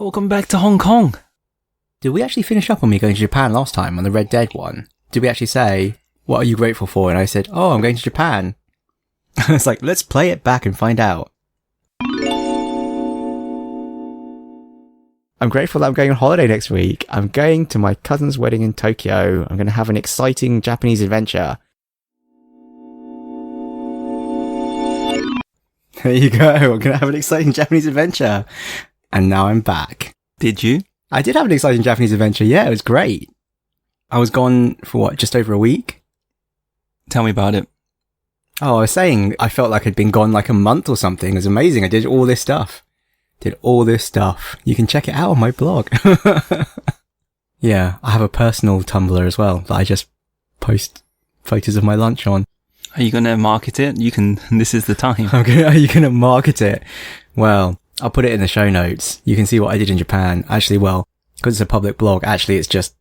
Welcome back to Hong Kong. Did we actually finish up on me going to Japan last time on the Red Dead one? Did we actually say, what are you grateful for? And I said, oh, I'm going to Japan. It's like, let's play it back and find out. I'm grateful that I'm going on holiday next week. I'm going to my cousin's wedding in Tokyo. I'm going to have an exciting Japanese adventure. There you go. I'm going to have an exciting Japanese adventure. And now I'm back. Did you? I did have an exciting Japanese adventure. Yeah, it was great. I was gone for just over a week? Tell me about it. Oh, I was saying I felt like I'd been gone like a month or something. It was amazing. I did all this stuff. You can check it out on my blog. Yeah, I have a personal Tumblr as well that I just post photos of my lunch on. Are you going to market it? This is the time. Okay, are you going to market it? Well, I'll put it in the show notes. You can see what I did in Japan. Actually, well, because it's a public blog, actually it's just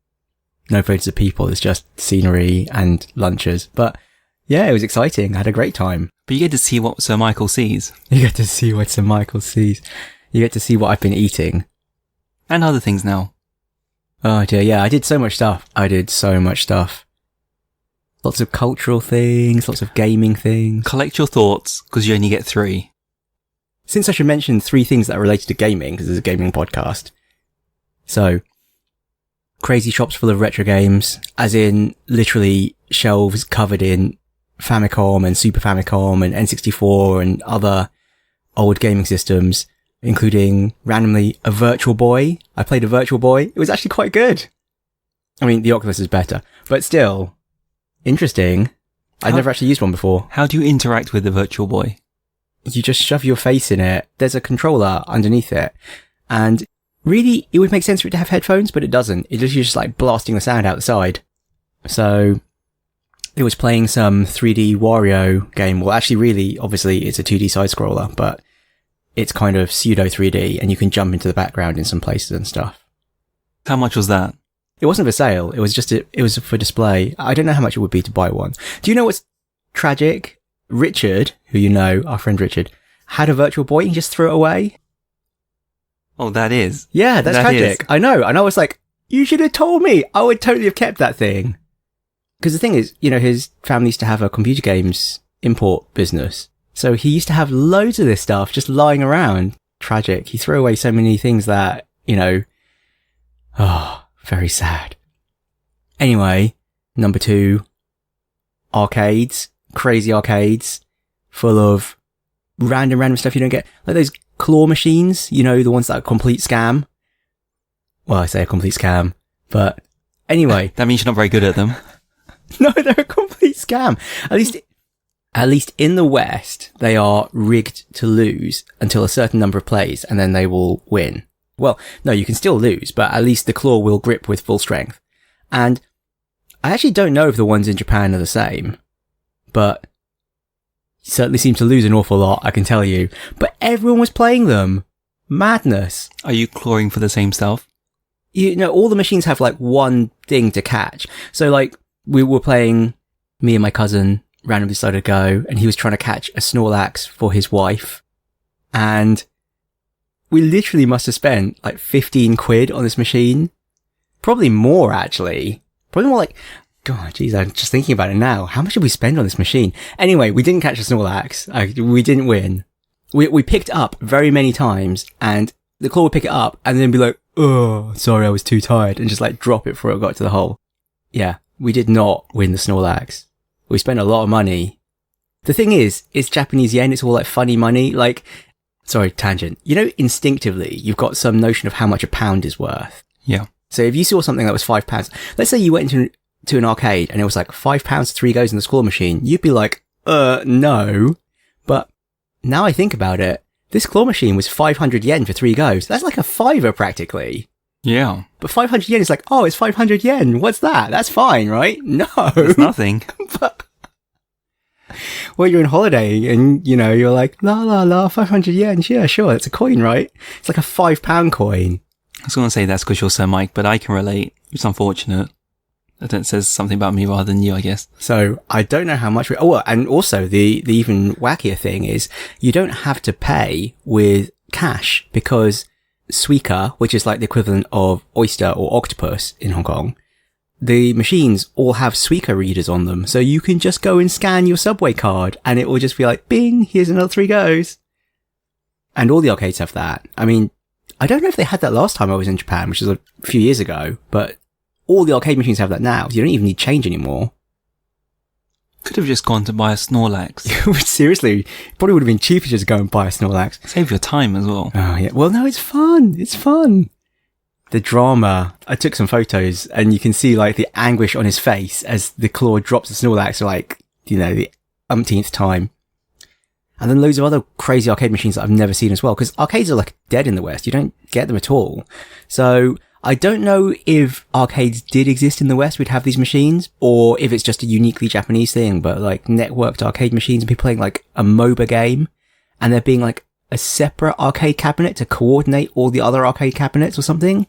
no photos of people. It's just scenery and lunches. But yeah, it was exciting. I had a great time. But you get to see what Sir Michael sees. You get to see what Sir Michael sees. You get to see what I've been eating. And other things now. Oh dear, yeah, I did so much stuff. Lots of cultural things, lots of gaming things. Collect your thoughts, because you only get 3. Since I should mention 3 things that are related to gaming, because it's a gaming podcast. So, crazy shops full of retro games, as in literally shelves covered in Famicom and Super Famicom and N64 and other old gaming systems, including randomly a Virtual Boy. I played a Virtual Boy. It was actually quite good. I mean, the Oculus is better, but still interesting. I'd never actually used one before. How do you interact with the Virtual Boy? You just shove your face in it. There's a controller underneath it. And really, it would make sense for it to have headphones, but it doesn't. It just like blasting the sound outside. So it was playing some 3D Wario game. Well, actually, really, obviously, it's a 2D side scroller, but it's kind of pseudo 3D and you can jump into the background in some places and stuff. How much was that? It wasn't for sale. It was just, it was for display. I don't know how much it would be to buy one. Do you know what's tragic? Richard, who you know, our friend Richard, had a Virtual Boy and just threw it away. Oh, that is? Yeah, that's tragic. I know. And I was like, you should have told me. I would totally have kept that thing. Because the thing is, you know, his family used to have a computer games import business. So he used to have loads of this stuff just lying around. Tragic. He threw away so many things that, you know, very sad. Anyway, number 2, arcades. Crazy arcades full of random stuff you don't get. Like those claw machines, you know, the ones that are a complete scam. Well, I say a complete scam, but anyway. That means you're not very good at them. No, they're a complete scam. At least in the West, they are rigged to lose until a certain number of plays and then they will win. Well, no, you can still lose, but at least the claw will grip with full strength. And I actually don't know if the ones in Japan are the same. But he certainly seemed to lose an awful lot, I can tell you. But everyone was playing them. Madness. Are you clawing for the same stuff? You know, all the machines have like one thing to catch. So like, we were playing, me and my cousin randomly decided to go, and he was trying to catch a Snorlax for his wife. And we literally must have spent like 15 quid on this machine. Probably more, actually. Probably more like... God, geez, I'm just thinking about it now. How much did we spend on this machine? Anyway, we didn't catch a Snorlax. We didn't win. We picked up very many times, and the claw would pick it up, and then be like, oh, sorry, I was too tired, and just like drop it before it got to the hole. Yeah, we did not win the Snorlax. We spent a lot of money. The thing is, it's Japanese yen, it's all like funny money, like, sorry, tangent. You know, instinctively, you've got some notion of how much a pound is worth. Yeah. So if you saw something that was £5, let's say you went to an arcade and it was like £5 for 3 goes in the claw machine, you'd be like, no. But now I think about it, this claw machine was 500 yen for 3 goes. That's like a fiver practically. Yeah. But 500 yen is like, oh, it's 500 yen. What's that? That's fine, right? No. It's nothing. But, well, you're on holiday and, you know, you're like, la, 500 yen. Yeah, sure. It's a coin, right? It's like a £5 coin. I was going to say that's because you're Sir Mike, but I can relate. It's unfortunate. That says something about me rather than you, I guess. So I don't know how much. And also the even wackier thing is you don't have to pay with cash because Suica, which is like the equivalent of Oyster or Octopus in Hong Kong, the machines all have Suica readers on them. So you can just go and scan your subway card and it will just be like, bing, here's another 3 goes. And all the arcades have that. I mean, I don't know if they had that last time I was in Japan, which was a few years ago, but all the arcade machines have that now. So you don't even need change anymore. Could have just gone to buy a Snorlax. Seriously, probably would have been cheaper just to go and buy a Snorlax. Save your time as well. Oh, yeah. Well, no, it's fun. It's fun. The drama. I took some photos and you can see like the anguish on his face as the claw drops the Snorlax for like, you know, the umpteenth time. And then loads of other crazy arcade machines that I've never seen as well, because arcades are like dead in the West. You don't get them at all. So I don't know if arcades did exist in the West, we'd have these machines, or if it's just a uniquely Japanese thing, but like networked arcade machines and people playing like a MOBA game and there being like a separate arcade cabinet to coordinate all the other arcade cabinets or something.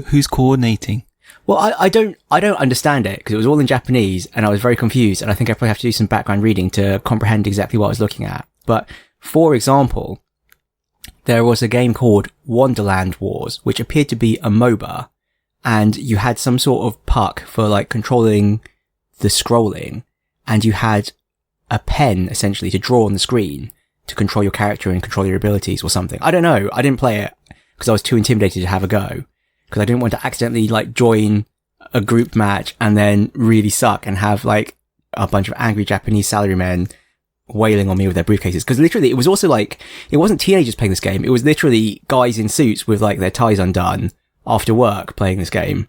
Who's coordinating? Well, I don't understand it because it was all in Japanese and I was very confused and I think I probably have to do some background reading to comprehend exactly what I was looking at. But for example, there was a game called Wonderland Wars, which appeared to be a MOBA, and you had some sort of puck for like controlling the scrolling, and you had a pen essentially to draw on the screen to control your character and control your abilities or something. I don't know. I didn't play it because I was too intimidated to have a go, because I didn't want to accidentally like join a group match and then really suck and have like a bunch of angry Japanese salarymen wailing on me with their briefcases. Because literally, it was also like, it wasn't teenagers playing this game. It was literally guys in suits with like their ties undone after work playing this game.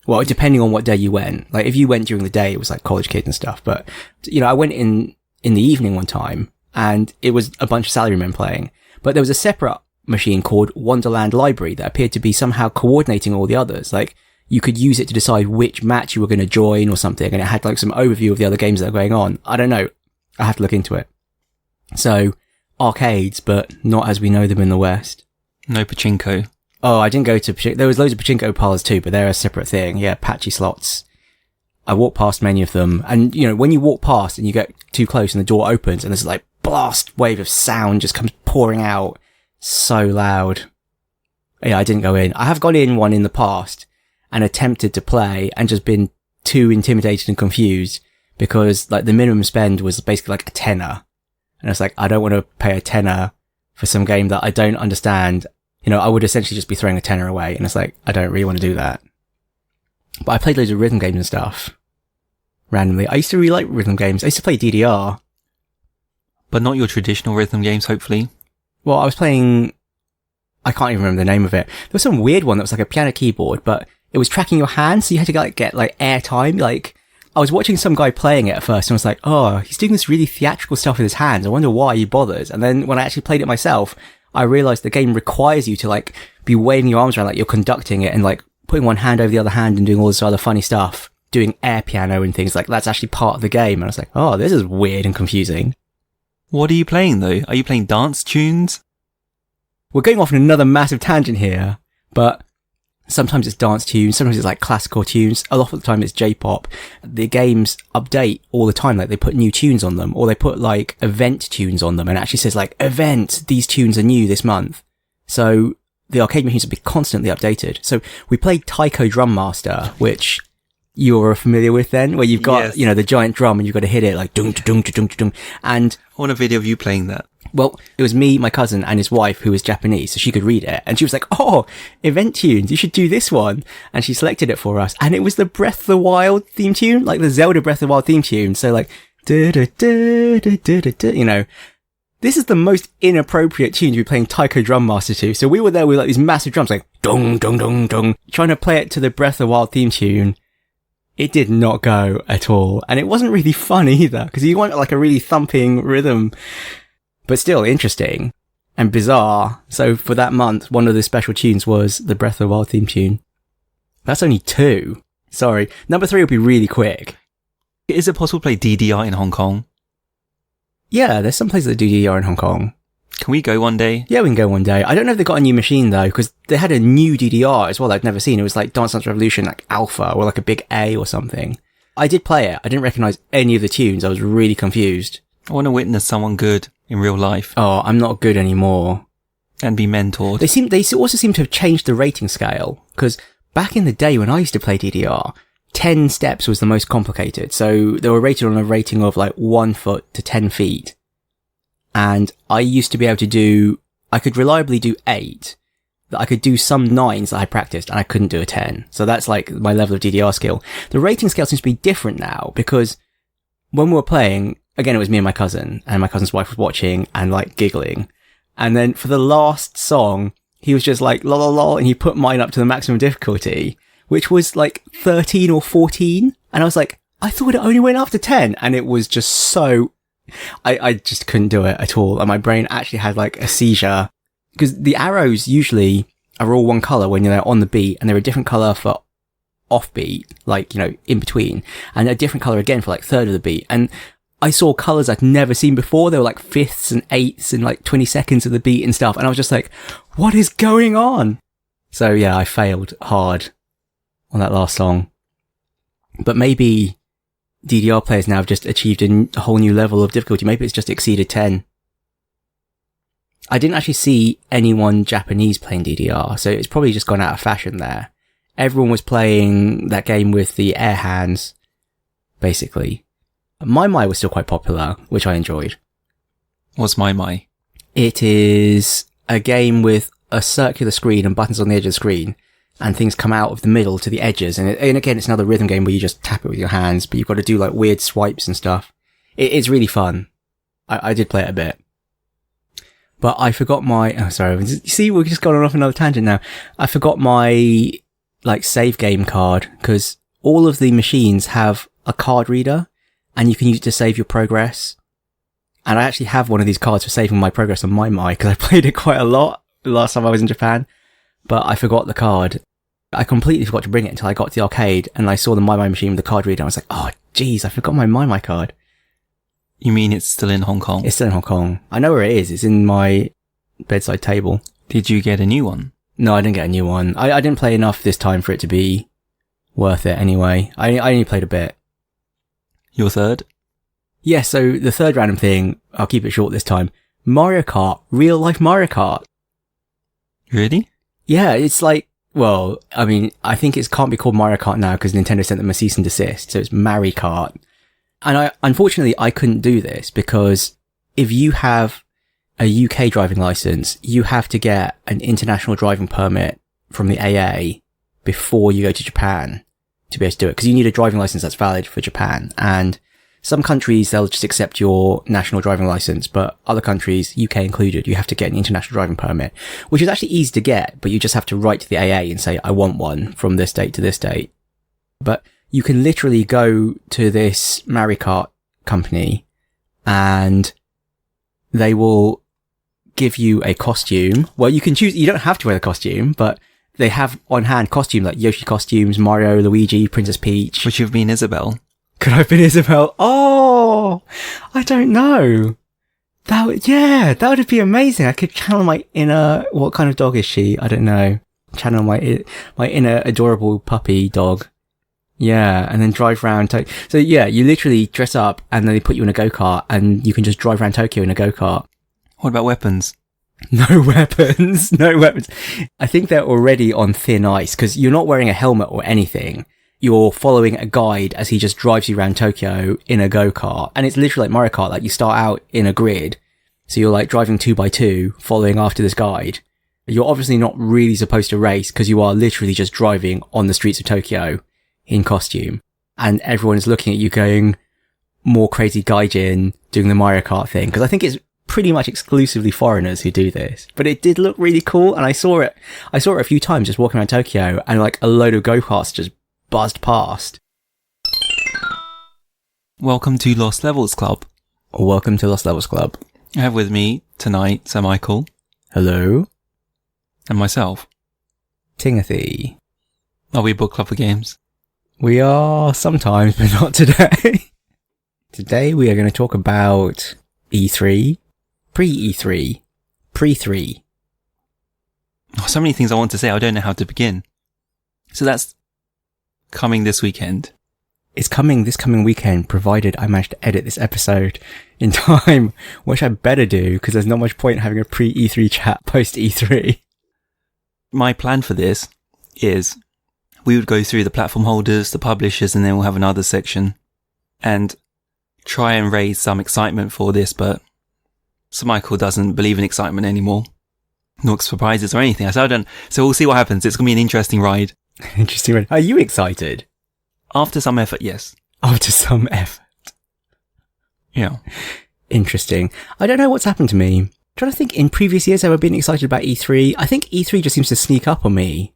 Well, depending on what day you went. Like if you went during the day, it was like college kids and stuff. But, you know, I went in the evening one time and it was a bunch of salarymen playing. But there was a separate machine called Wonderland Library that appeared to be somehow coordinating all the others. Like you could use it to decide which match you were going to join or something. And it had like some overview of the other games that are going on. I don't know. I have to look into it. So, arcades, but not as we know them in the West. No pachinko. Oh, I didn't go to pachinko. There was loads of pachinko parlors too, but they're a separate thing. Yeah, patchy slots. I walked past many of them. And, you know, when you walk past and you get too close and the door opens and there's like blast wave of sound just comes pouring out. So loud. Yeah, I didn't go in. I have gone in one in the past and attempted to play and just been too intimidated and confused. Because like the minimum spend was basically like a tenner. And it's like, I don't want to pay a tenner for some game that I don't understand. You know, I would essentially just be throwing a tenner away. And it's like, I don't really want to do that. But I played loads of rhythm games and stuff. Randomly. I used to really like rhythm games. I used to play DDR. But not your traditional rhythm games, hopefully. Well, I was playing, I can't even remember the name of it. There was some weird one that was like a piano keyboard, but it was tracking your hands. So you had to like get like airtime, like, I was watching some guy playing it at first and I was like, oh, he's doing this really theatrical stuff with his hands. I wonder why he bothers. And then when I actually played it myself, I realized the game requires you to like be waving your arms around like you're conducting it and like putting one hand over the other hand and doing all this other funny stuff, doing air piano and things like that's actually part of the game. And I was like, oh, this is weird and confusing. What are you playing though? Are you playing dance tunes? We're going off on another massive tangent here, but sometimes it's dance tunes, sometimes it's like classical tunes, a lot of the time it's J-pop. The games update all the time, like they put new tunes on them, or they put like event tunes on them, and it actually says like, event, these tunes are new this month. So the arcade machines will be constantly updated. So we played Taiko Drum Master, which you're familiar with then, where you've got, you know, the giant drum and you've got to hit it like dung, dung, dung, dung, dung. And I want a video of you playing that. Well, it was me, my cousin, and his wife, who was Japanese, so she could read it. And she was like, oh, event tunes, you should do this one. And she selected it for us. And it was the Breath of the Wild theme tune, like the Zelda Breath of the Wild theme tune. So like, you know, this is the most inappropriate tune to be playing Taiko Drum Master to. So we were there with like these massive drums, like, dong, dong, dong, dong, trying to play it to the Breath of the Wild theme tune. It did not go at all. And it wasn't really fun either, because you want like a really thumping rhythm. But still interesting and bizarre. So for that month, one of the special tunes was the Breath of the Wild theme tune. That's only 2. Sorry. Number 3 will be really quick. Is it possible to play DDR in Hong Kong? Yeah, there's some places that do DDR in Hong Kong. Can we go one day? Yeah, we can go one day. I don't know if they've got a new machine though, because they had a new DDR as well that I'd never seen. It was like Dance Dance Revolution, like Alpha, or like a big A or something. I did play it. I didn't recognize any of the tunes. I was really confused. I want to witness someone good in real life. Oh, I'm not good anymore. And be mentored. They also seem to have changed the rating scale, because back in the day when I used to play DDR, 10 steps was the most complicated. So they were rated on a rating of like 1 foot to 10 feet. And I used to be able to I could reliably do 8. I could do some 9s that I practiced, and I couldn't do a 10. So that's like my level of DDR skill. The rating scale seems to be different now, because when we were playing, again, it was me and my cousin's wife was watching and like giggling. And then for the last song, he was just like, lol, lol, lol, and he put mine up to the maximum difficulty, which was like 13 or 14. And I was like, I thought it only went up to 10. And it was just so, I just couldn't do it at all. And my brain actually had like a seizure, because the arrows usually are all one color when you're on the beat, and they're a different color for offbeat, like, you know, in between, and a different color again for like third of the beat. And I saw colours I'd never seen before. They were like fifths and eighths and like 20 seconds of the beat and stuff. And I was just like, what is going on? So yeah, I failed hard on that last song. But maybe DDR players now have just achieved a whole new level of difficulty. Maybe it's just exceeded 10. I didn't actually see anyone Japanese playing DDR, so it's probably just gone out of fashion there. Everyone was playing that game with the air hands, basically. My was still quite popular, which I enjoyed. What's My? It is a game with a circular screen and buttons on the edge of the screen, and things come out of the middle to the edges. And again, it's another rhythm game where you just tap it with your hands, but you've got to do like weird swipes and stuff. It's really fun. I did play it a bit. But I forgot you see, we're just going off another tangent now. I forgot my like save game card, because all of the machines have a card reader, and you can use it to save your progress. And I actually have one of these cards for saving my progress on my because I played it quite a lot the last time I was in Japan. But I forgot the card. I completely forgot to bring it until I got to the arcade, and I saw the My machine with the card reader. I was like, oh, jeez, I forgot my My card. You mean it's still in Hong Kong? It's still in Hong Kong. I know where it is. It's in my bedside table. Did you get a new one? No, I didn't get a new one. I didn't play enough this time for it to be worth it anyway. I only played a bit. Your third? Yeah, so the third random thing, I'll keep it short this time. Mario Kart. Real life Mario Kart. Really? Yeah, it's like, well, I mean, I think it can't be called Mario Kart now because Nintendo sent them a cease and desist, so it's Mari Kart. And unfortunately, I couldn't do this because if you have a UK driving license, you have to get an international driving permit from the AA before you go to Japan to be able to do it, because you need a driving license that's valid for Japan. And some countries, they'll just accept your national driving license, but other countries, UK included, you have to get an international driving permit, which is actually easy to get, but you just have to write to the AA and say, I want one from this date to this date. But you can literally go to this Mari Kart company and they will give you a costume. Well, you can choose, you don't have to wear the costume, but they have on hand costumes like Yoshi costumes, Mario, Luigi, Princess Peach. Would you have been Isabelle? Could I have been Isabelle? Oh, I don't know. That would be amazing. I could channel my inner, what kind of dog is she? I don't know. Channel my inner adorable puppy dog. Yeah, and then drive around. So yeah, you literally dress up and then they put you in a go-kart and you can just drive around Tokyo in a go-kart. What about weapons? No weapons. No weapons. I think they're already on thin ice because you're not wearing a helmet or anything. You're following a guide as he just drives you around Tokyo in a go-kart. And it's literally like Mario Kart. Like you start out in a grid. So you're like driving 2x2, following after this guide. You're obviously not really supposed to race because you are literally just driving on the streets of Tokyo in costume. And everyone is looking at you going, more crazy gaijin doing the Mario Kart thing. Because I think it's pretty much exclusively foreigners who do this. But it did look really cool. And I saw it a few times just walking around Tokyo and like a load of go-karts just buzzed past. Welcome to Lost Levels Club. Welcome to Lost Levels Club. I have with me tonight Sir Michael. Hello. And myself. Timothy. Are we a book club for games? We are sometimes, but not today. Today we are going to talk about E3, pre-E3, pre-3. Oh, so many things I want to say, I don't know how to begin. So that's coming this weekend. is coming this coming weekend, provided I manage to edit this episode in time, which I better do, because there's not much point having a pre-E3 chat post-E3. My plan for this is we would go through the platform holders, the publishers, and then we'll have another section and try and raise some excitement for this, but Sir Michael doesn't believe in excitement anymore, nor surprises or anything. So we'll see what happens. It's going to be an interesting ride. Interesting ride. Are you excited? After some effort, yes. After some effort. Yeah. Interesting. I don't know what's happened to me. I'm trying to think, in previous years have I been excited about E3? I think E3 just seems to sneak up on me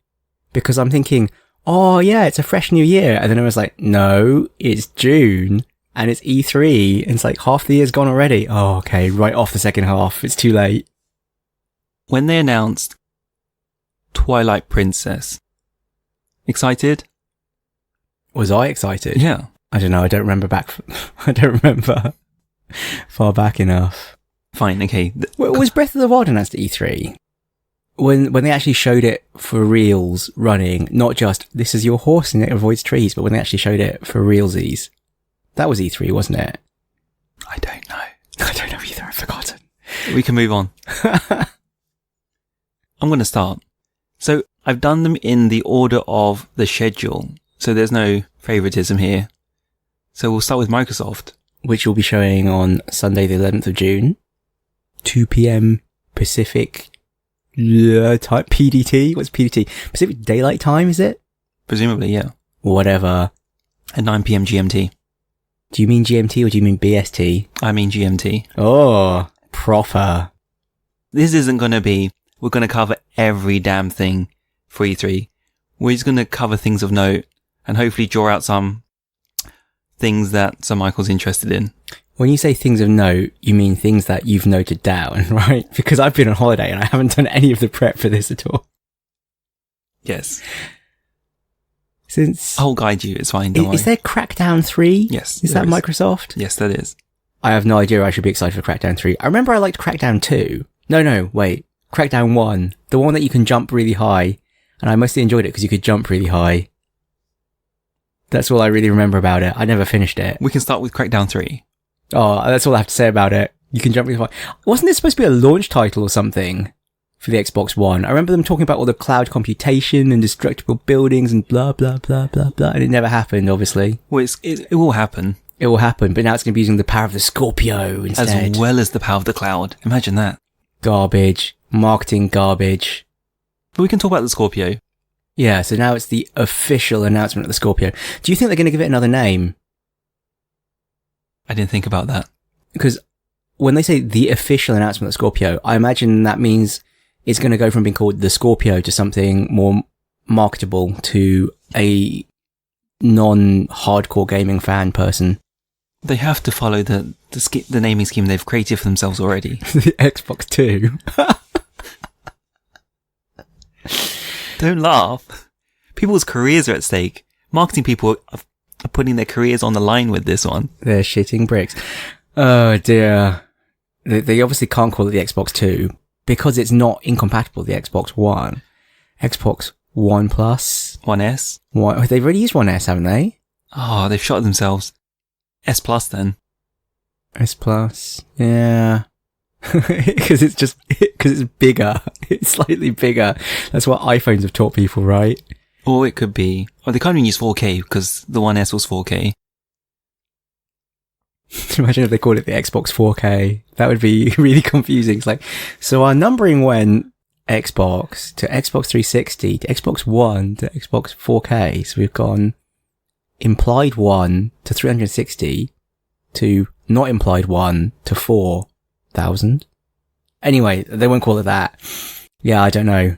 because I'm thinking, oh yeah, it's a fresh new year. And then I was like, no, it's June and it's E3. And it's like half the year's gone already. Oh, okay. Right off the second half. It's too late. When they announced Twilight Princess, excited? Was I excited? Yeah. I don't know. I don't remember I don't remember far back enough. Fine. Okay. Was Breath of the Wild announced at E3? When they actually showed it for reals running, not just, this is your horse and it avoids trees, but when they actually showed it for realsies. That was E3, wasn't it? I don't know. I don't know either. I've forgotten. We can move on. I'm going to start. So I've done them in the order of the schedule. So there's no favoritism here. So we'll start with Microsoft. Which will be showing on Sunday the 11th of June. 2 p.m. Pacific time. PDT? What's PDT? Pacific Daylight Time, is it? Presumably, yeah. Whatever. At 9 p.m. GMT. Do you mean GMT or do you mean BST? I mean GMT. Oh, proper. This isn't going to be, we're going to cover every damn thing for E3. We're just going to cover things of note and hopefully draw out some things that Sir Michael's interested in. When you say things of note, you mean things that you've noted down, right? Because I've been on holiday and I haven't done any of the prep for this at all. Yes. I'll guide you, it's fine, don't worry. Is there Crackdown 3? Yes. Is that Microsoft? Yes, that is. I have no idea I should be excited for Crackdown 3. I remember I liked Crackdown 2. No, wait. Crackdown 1. The one that you can jump really high. And I mostly enjoyed it because you could jump really high. That's all I really remember about it. I never finished it. We can start with Crackdown 3. Oh, that's all I have to say about it. You can jump really high. Wasn't it supposed to be a launch title or something for the Xbox One? I remember them talking about all the cloud computation and destructible buildings and blah, blah, blah, blah, blah. And it never happened, obviously. Well, it will happen. It will happen, but now it's going to be using the power of the Scorpio instead. As well as the power of the cloud. Imagine that. Garbage. Marketing garbage. But we can talk about the Scorpio. Yeah, so now it's the official announcement of the Scorpio. Do you think they're going to give it another name? I didn't think about that. Because when they say the official announcement of the Scorpio, I imagine that means it's going to go from being called the Scorpio to something more marketable to a non-hardcore gaming fan person. They have to follow the naming scheme they've created for themselves already. The Xbox 2. Don't laugh. People's careers are at stake. Marketing people are putting their careers on the line with this one. They're shitting bricks. Oh dear. They obviously can't call it the Xbox 2 because it's not incompatible with the Xbox One. Xbox One Plus? One S? They've already used One S, haven't they? Oh, they've shot themselves. S Plus then. S Plus. Yeah. Because it's bigger. It's slightly bigger. That's what iPhones have taught people, right? Or it could be, they can't even use 4K because the One S was 4K. Imagine if they called it the Xbox 4K. That would be really confusing. It's like, so our numbering went Xbox to Xbox 360 to Xbox One to Xbox 4K. So we've gone implied 1 to 360 to not implied 1 to 4,000. Anyway, they won't call it that. Yeah, I don't know.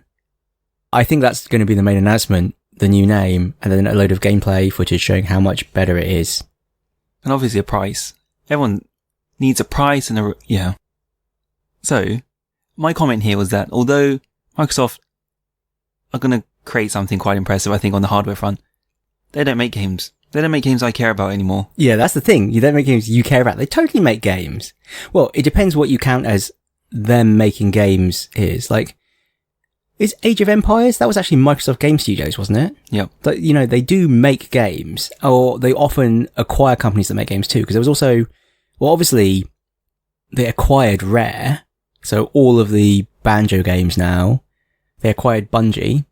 I think that's going to be the main announcement, the new name, and then a load of gameplay footage showing how much better it is. And obviously a price. Everyone needs a price and yeah. So, my comment here was that although Microsoft are going to create something quite impressive, I think, on the hardware front, they don't make games. They don't make games I care about anymore. Yeah, that's the thing. You don't make games you care about. They totally make games. Well, it depends what you count as them making games is. Like, Is Age of Empires? That was actually Microsoft Game Studios, wasn't it? Yep. But, you know, they do make games, or they often acquire companies that make games too, because there was also, well, obviously, they acquired Rare, so all of the Banjo games now. They acquired Bungie,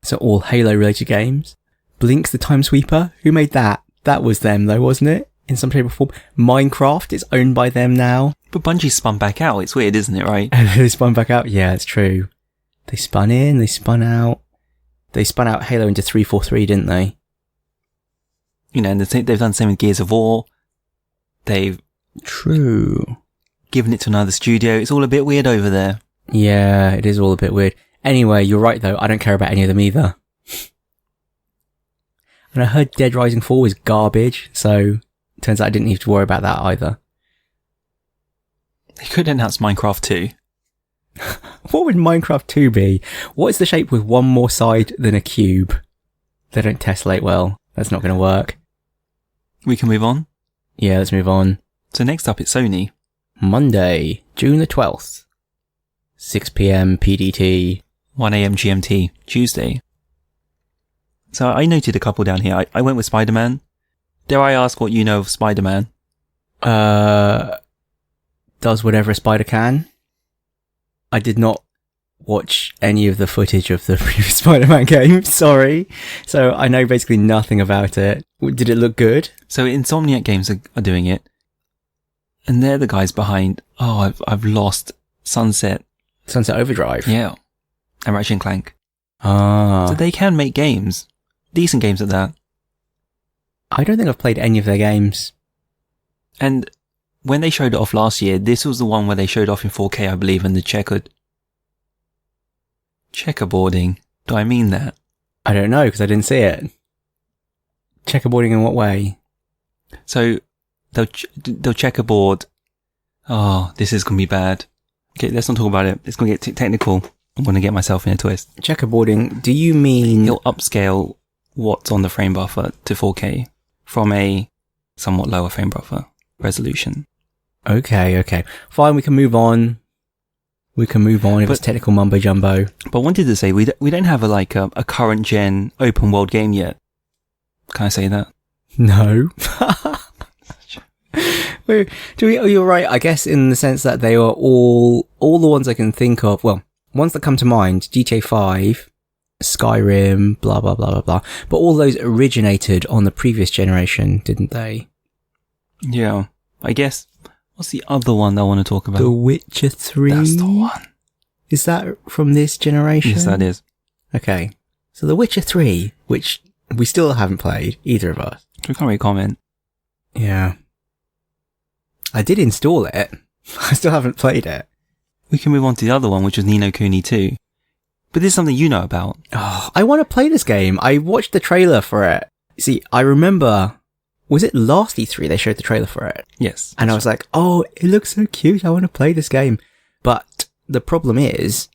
so all Halo-related games. Blinks the Time Sweeper, who made that? That was them though, wasn't it? In some shape or form. Minecraft is owned by them now. But Bungie spun back out. It's weird, isn't it, right? They spun back out? Yeah, it's true. They spun in, they spun out. They spun out Halo into 343, didn't they? You know, and they've done the same with Gears of War. They've True. given it to another studio. It's all a bit weird over there. Yeah, it is all a bit weird. Anyway, you're right though, I don't care about any of them either. And I heard Dead Rising 4 was garbage, so turns out I didn't need to worry about that either. They could announce Minecraft 2. What would Minecraft 2 be? What is the shape with one more side than a cube? They don't tessellate well. That's not going to work. We can move on. Yeah, let's move on. So next up, it's Sony. Monday, June the 12th. 6 p.m. PDT. 1 a.m. GMT. Tuesday. So I noted a couple down here. I went with Spider-Man. Dare I ask what you know of Spider-Man? Does whatever a spider can. I did not watch any of the footage of the previous Spider-Man game, sorry. So I know basically nothing about it. Did it look good? So Insomniac Games are doing it. And they're the guys behind, I've lost Sunset. Sunset Overdrive? Yeah. And Ratchet and Clank. Ah. So they can make games. Decent games at that. I don't think I've played any of their games. And when they showed it off last year, this was the one where they showed off in 4K, I believe, and the checkerboarding. Do I mean that? I don't know, because I didn't see it. Checkerboarding in what way? So they'll checkerboard. Oh, this is going to be bad. Okay, let's not talk about it. It's going to get technical. I'm going to get myself in a twist. Checkerboarding, do you mean... He'll upscale what's on the frame buffer to 4K from a somewhat lower frame buffer resolution. Okay. Fine, we can move on. If it's technical mumbo jumbo. But I wanted to say, we don't have a current gen open world game yet. Can I say that? No. You're right, I guess, in the sense that they are all the ones I can think of. Well, ones that come to mind, GTA 5, Skyrim, blah, blah, blah, blah, blah. But all those originated on the previous generation, didn't they? Yeah. I guess, what's the other one that I want to talk about? The Witcher 3? That's the one. Is that from this generation? Yes, that is. Okay. So The Witcher 3, which we still haven't played, either of us. We can't really comment. Yeah. I did install it. I still haven't played it. We can move on to the other one, which was Ni no Kuni 2. But this is something you know about. Oh, I want to play this game. I watched the trailer for it. See, I remember, was it last E3 they showed the trailer for it? Yes. And I was like, oh, it looks so cute. I want to play this game. But the problem is,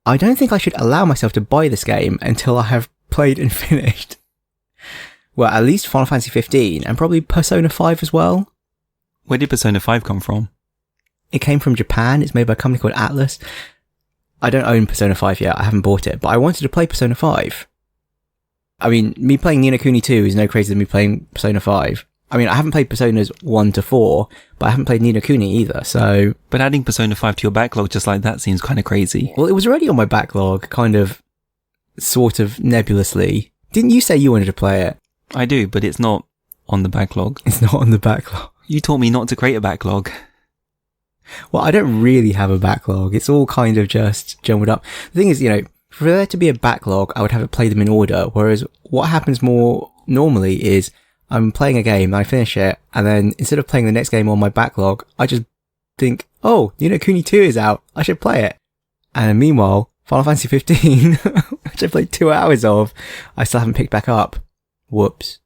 I don't think I should allow myself to buy this game until I have played and finished. Well, at least Final Fantasy 15 and probably Persona 5 as well. Where did Persona 5 come from? It came from Japan. It's made by a company called Atlas. I don't own Persona 5 yet. I haven't bought it, but I wanted to play Persona 5. I mean, me playing Ni no Kuni 2 is no crazier than me playing Persona 5. I mean, I haven't played Personas 1 to 4, but I haven't played Ni no Kuni either, so... But adding Persona 5 to your backlog just like that seems kind of crazy. Well, it was already on my backlog, kind of, sort of nebulously. Didn't you say you wanted to play it? I do, but it's not on the backlog. It's not on the backlog. You taught me not to create a backlog. Well, I don't really have a backlog. It's all kind of just jumbled up. The thing is, you know, for there to be a backlog, I would have it play them in order. Whereas what happens more normally is I'm playing a game, I finish it, and then instead of playing the next game on my backlog, I just think, oh, Ni no Kuni 2 is out. I should play it. And meanwhile, Final Fantasy 15, which I played 2 hours of, I still haven't picked back up. Whoops.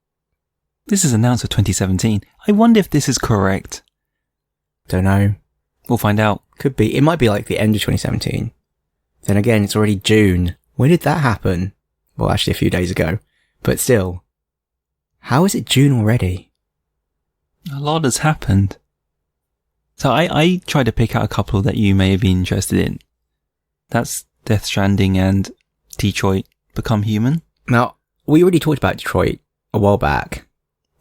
This is announced for 2017. I wonder if this is correct. Don't know. We'll find out. Could be. It might be like the end of 2017. Then again, it's already June. When did that happen? Well, actually a few days ago. But still. How is it June already? A lot has happened. So I tried to pick out a couple that you may have been interested in. That's Death Stranding and Detroit Become Human. Now, we already talked about Detroit a while back.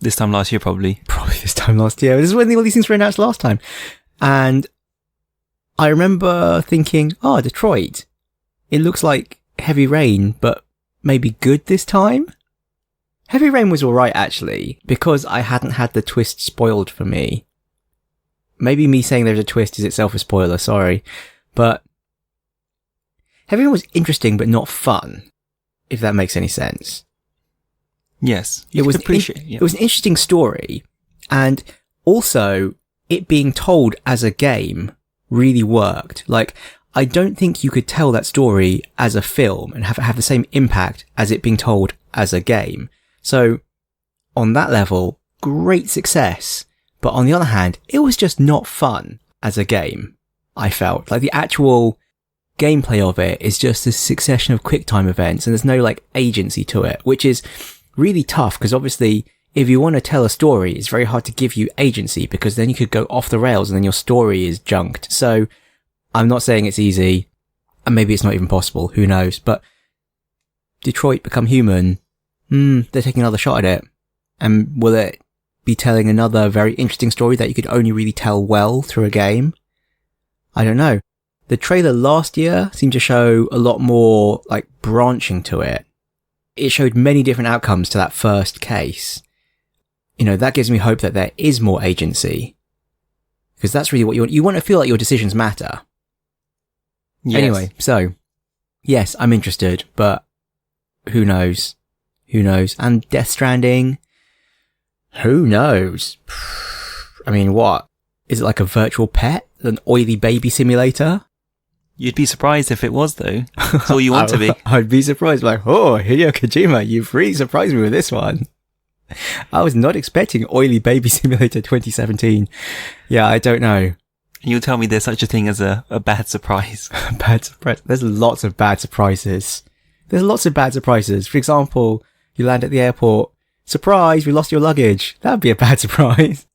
This time last year, probably. Probably this time last year. This is when all these things were announced last time. And I remember thinking, oh, Detroit. It looks like Heavy Rain, but maybe good this time? Heavy Rain was alright, actually, because I hadn't had the twist spoiled for me. Maybe me saying there's a twist is itself a spoiler, sorry. But Heavy Rain was interesting, but not fun, if that makes any sense. Yes. It was an interesting story, and also it being told as a game really worked. Like, I don't think you could tell that story as a film and have the same impact as it being told as a game. So, on that level, great success. But on the other hand, it was just not fun as a game, I felt. Like, the actual gameplay of it is just a succession of QuickTime events, and there's no, like, agency to it, which is really tough, because obviously, if you want to tell a story, it's very hard to give you agency, because then you could go off the rails and then your story is junked. So, I'm not saying it's easy, and maybe it's not even possible, who knows, but Detroit Become Human, they're taking another shot at it. And will it be telling another very interesting story that you could only really tell well through a game? I don't know. The trailer last year seemed to show a lot more, like, branching to it. It showed many different outcomes to that first case. You know, that gives me hope that there is more agency. Because that's really what you want. You want to feel like your decisions matter. Yes. Anyway, so, yes, I'm interested, but who knows? Who knows? And Death Stranding, who knows? I mean, what? Is it like a virtual pet? An oily baby simulator? You'd be surprised if it was, though. That's all you want to be. I'd be surprised, like, oh, Hideo Kojima, you've really surprised me with this one. I was not expecting Oily Baby Simulator 2017. Yeah, I don't know. You'll tell me there's such a thing as a bad surprise. Bad surprise. There's lots of bad surprises. There's lots of bad surprises. For example, you land at the airport. Surprise, we lost your luggage. That would be a bad surprise.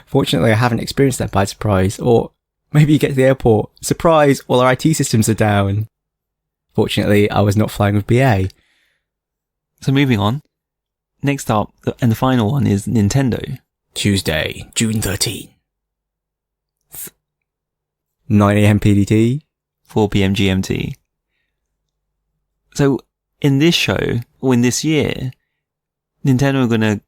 Fortunately, I haven't experienced that bad surprise. Or maybe you get to the airport. Surprise, all our IT systems are down. Fortunately, I was not flying with BA. So moving on. Next up, and the final one, is Nintendo. Tuesday, June 13th. 9 AM PDT. 4 PM GMT. So, in this show, or in this year, Nintendo are going to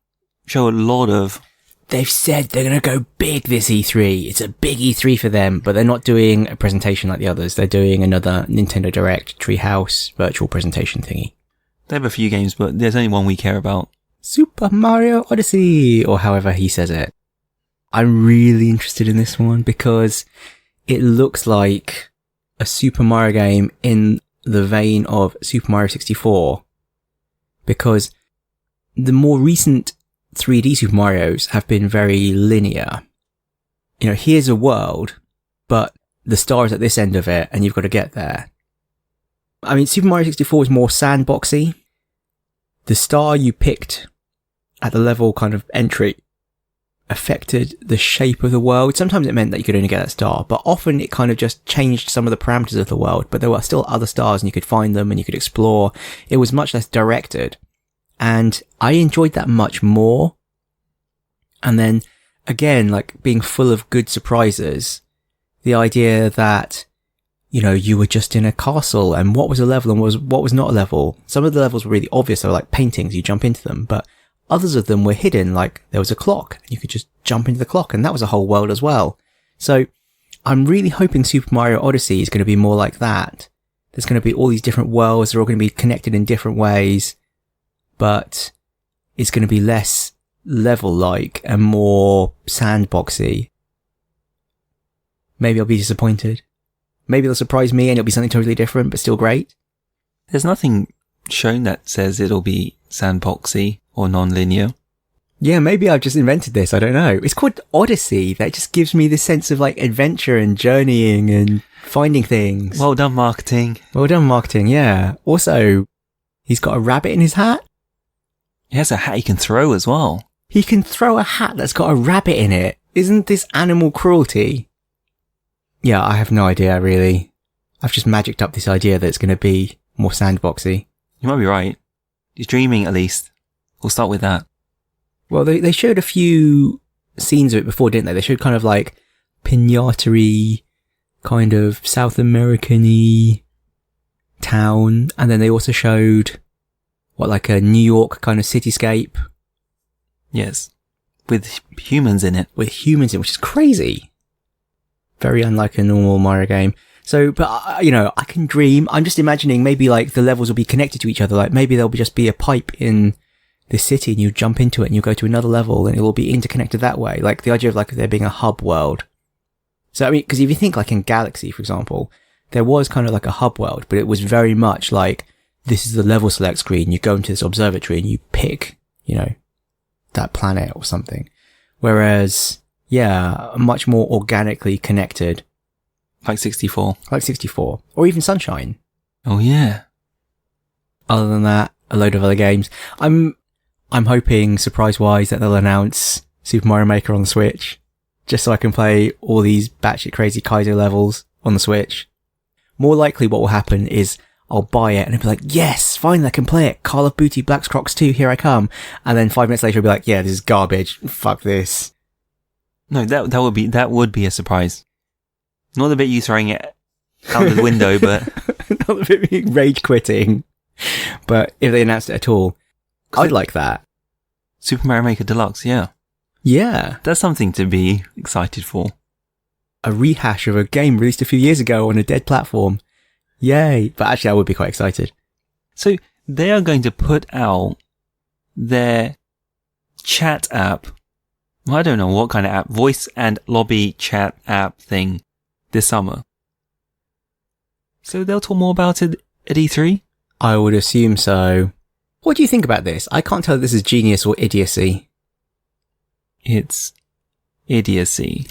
show a lot of... They've said they're going to go big this E3. It's a big E3 for them, but they're not doing a presentation like the others. They're doing another Nintendo Direct Treehouse virtual presentation thingy. They have a few games, but there's only one we care about. Super Mario Odyssey, or however he says it. I'm really interested in this one because it looks like a Super Mario game in the vein of Super Mario 64. Because the more recent 3D Super Marios have been very linear. You know, here's a world, but the star is at this end of it, and you've got to get there. I mean, Super Mario 64 is more sandboxy. The star you picked at the level kind of entry affected the shape of the world. Sometimes it meant that you could only get that star, but often it kind of just changed some of the parameters of the world, but there were still other stars and you could find them and you could explore. It was much less directed. And I enjoyed that much more. And then, again, like being full of good surprises, the idea that, you know, you were just in a castle and what was a level and what was not a level. Some of the levels were really obvious. They were like paintings, you jump into them, but others of them were hidden, like there was a clock and you could just jump into the clock and that was a whole world as well. So I'm really hoping Super Mario Odyssey is going to be more like that. There's going to be all these different worlds. They're all going to be connected in different ways, but it's going to be less level-like and more sandboxy. Maybe I'll be disappointed. Maybe they'll surprise me and it'll be something totally different, but still great. There's nothing shown that says it'll be sandboxy or non-linear. Yeah, maybe I've just invented this. I don't know. It's called Odyssey. That just gives me this sense of like adventure and journeying and finding things. Well done, marketing. Well done, marketing. Yeah. Also, he's got a rabbit in his hat. He has a hat he can throw as well. He can throw a hat that's got a rabbit in it. Isn't this animal cruelty? Yeah, I have no idea, really. I've just magicked up this idea that it's going to be more sandboxy. You might be right. You're dreaming, at least. We'll start with that. Well, they showed a few scenes of it before, didn't they? They showed kind of like pinata-y, kind of South American-y town. And then they also showed, like a New York kind of cityscape. Yes. With humans in it. With humans in it, which is crazy. Very unlike a normal Mario game. So, but, I can dream. I'm just imagining maybe like the levels will be connected to each other. Like maybe there'll just be a pipe in this city and you jump into it and you go to another level and it will be interconnected that way. Like the idea of like there being a hub world. So, I mean, because if you think like in Galaxy, for example, there was kind of like a hub world, but it was very much like, this is the level select screen. You go into this observatory and you pick, that planet or something. Whereas, yeah, much more organically connected. Like 64. Like 64. Or even Sunshine. Oh, yeah. Other than that, a load of other games. I'm hoping, surprise-wise, that they'll announce Super Mario Maker on the Switch. Just so I can play all these batshit crazy Kaizo levels on the Switch. More likely what will happen is I'll buy it and it'll be like, yes, finally I can play it. Call of Duty Black Crocs 2, here I come. And then 5 minutes later I'll be like, yeah, this is garbage. Fuck this. No, that would be a surprise. Not the bit you throwing it out the window, but not the bit rage quitting. But if they announced it at all, I'd like that. Super Mario Maker Deluxe, yeah. Yeah. That's something to be excited for. A rehash of a game released a few years ago on a dead platform. Yay. But actually, I would be quite excited. So they are going to put out their chat app. Well, I don't know what kind of app. Voice and lobby chat app thing this summer. So they'll talk more about it at E3? I would assume so. What do you think about this? I can't tell if this is genius or idiocy. It's idiocy.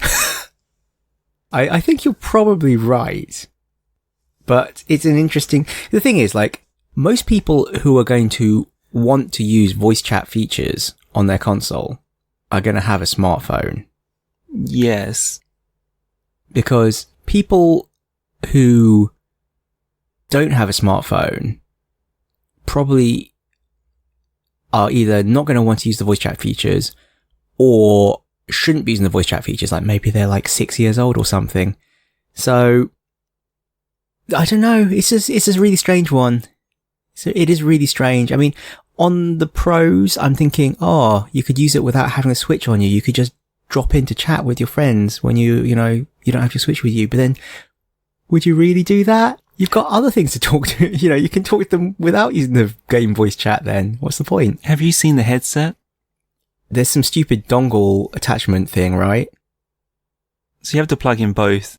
I think you're probably right. But it's an interesting... The thing is, like, most people who are going to want to use voice chat features on their console are going to have a smartphone. Yes. Because people who don't have a smartphone probably are either not going to want to use the voice chat features or shouldn't be using the voice chat features. Like maybe they're like 6 years old or something. So I don't know. It's a really strange one. So it is really strange. I mean, on the pros, I'm thinking, you could use it without having a Switch on you. You could just drop in to chat with your friends when you don't have your Switch with you. But then, would you really do that? You've got other things to talk to. You can talk to them without using the game voice chat then. What's the point? Have you seen the headset? There's some stupid dongle attachment thing, right? So you have to plug in both.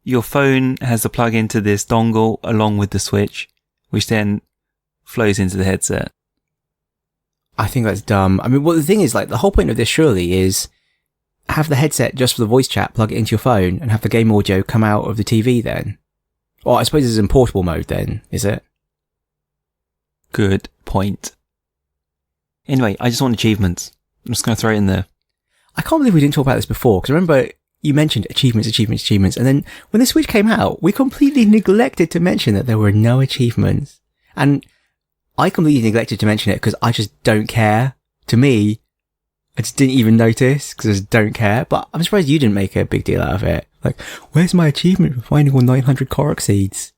Your phone has to plug into this dongle along with the Switch, which then flows into the headset. I think that's dumb. I mean, well, the thing is, like, the whole point of this surely is have the headset just for the voice chat, plug it into your phone, and have the game audio come out of the TV then. Or I suppose it's in portable mode then, is it? Good point. Anyway, I just want achievements. I'm just going to throw it in there. I can't believe we didn't talk about this before, because remember, you mentioned achievements, and then when the Switch came out, we completely neglected to mention that there were no achievements. And I completely neglected to mention it because I just don't care. To me, I just didn't even notice because I just don't care. But I'm surprised you didn't make a big deal out of it. Like, where's my achievement for finding all 900 Korok seeds?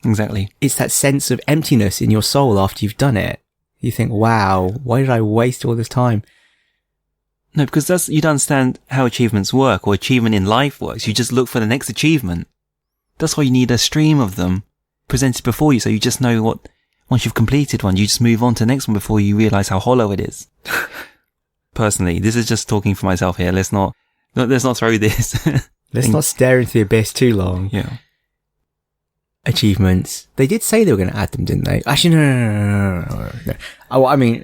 Exactly. It's that sense of emptiness in your soul after you've done it. You think, wow, why did I waste all this time? No, because you don't understand how achievements work or achievement in life works. You just look for the next achievement. That's why you need a stream of them presented before you so you just know what... Once you've completed one, you just move on to the next one before you realise how hollow it is. Personally, this is just talking for myself here. Let's not throw this. Let's not stare into the abyss too long. Yeah. Achievements. They did say they were going to add them, didn't they? Actually, no. Oh, I mean,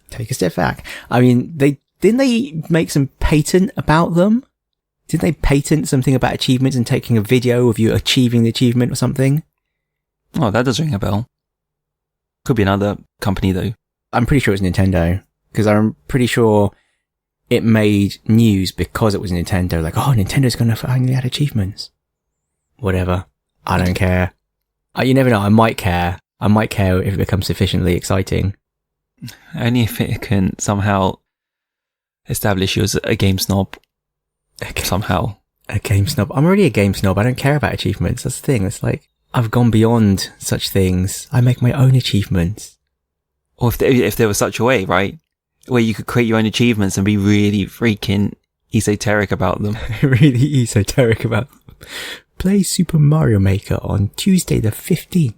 take a step back. I mean, didn't they make some patent about them? Didn't they patent something about achievements and taking a video of you achieving the achievement or something? Oh, that does ring a bell. Could be another company though. I'm pretty sure it was Nintendo, because I'm pretty sure it made news because it was Nintendo. Like, Nintendo's going to finally add achievements. Whatever. I don't care. You never know. I might care. I might care if it becomes sufficiently exciting. Only if it can somehow establish you as a game snob. Somehow. A game snob. I'm already a game snob. I don't care about achievements. That's the thing. It's like, I've gone beyond such things. I make my own achievements. Or if there was such a way, right? Where you could create your own achievements and be really freaking esoteric about them. Really esoteric about them. Play Super Mario Maker on Tuesday the 15th.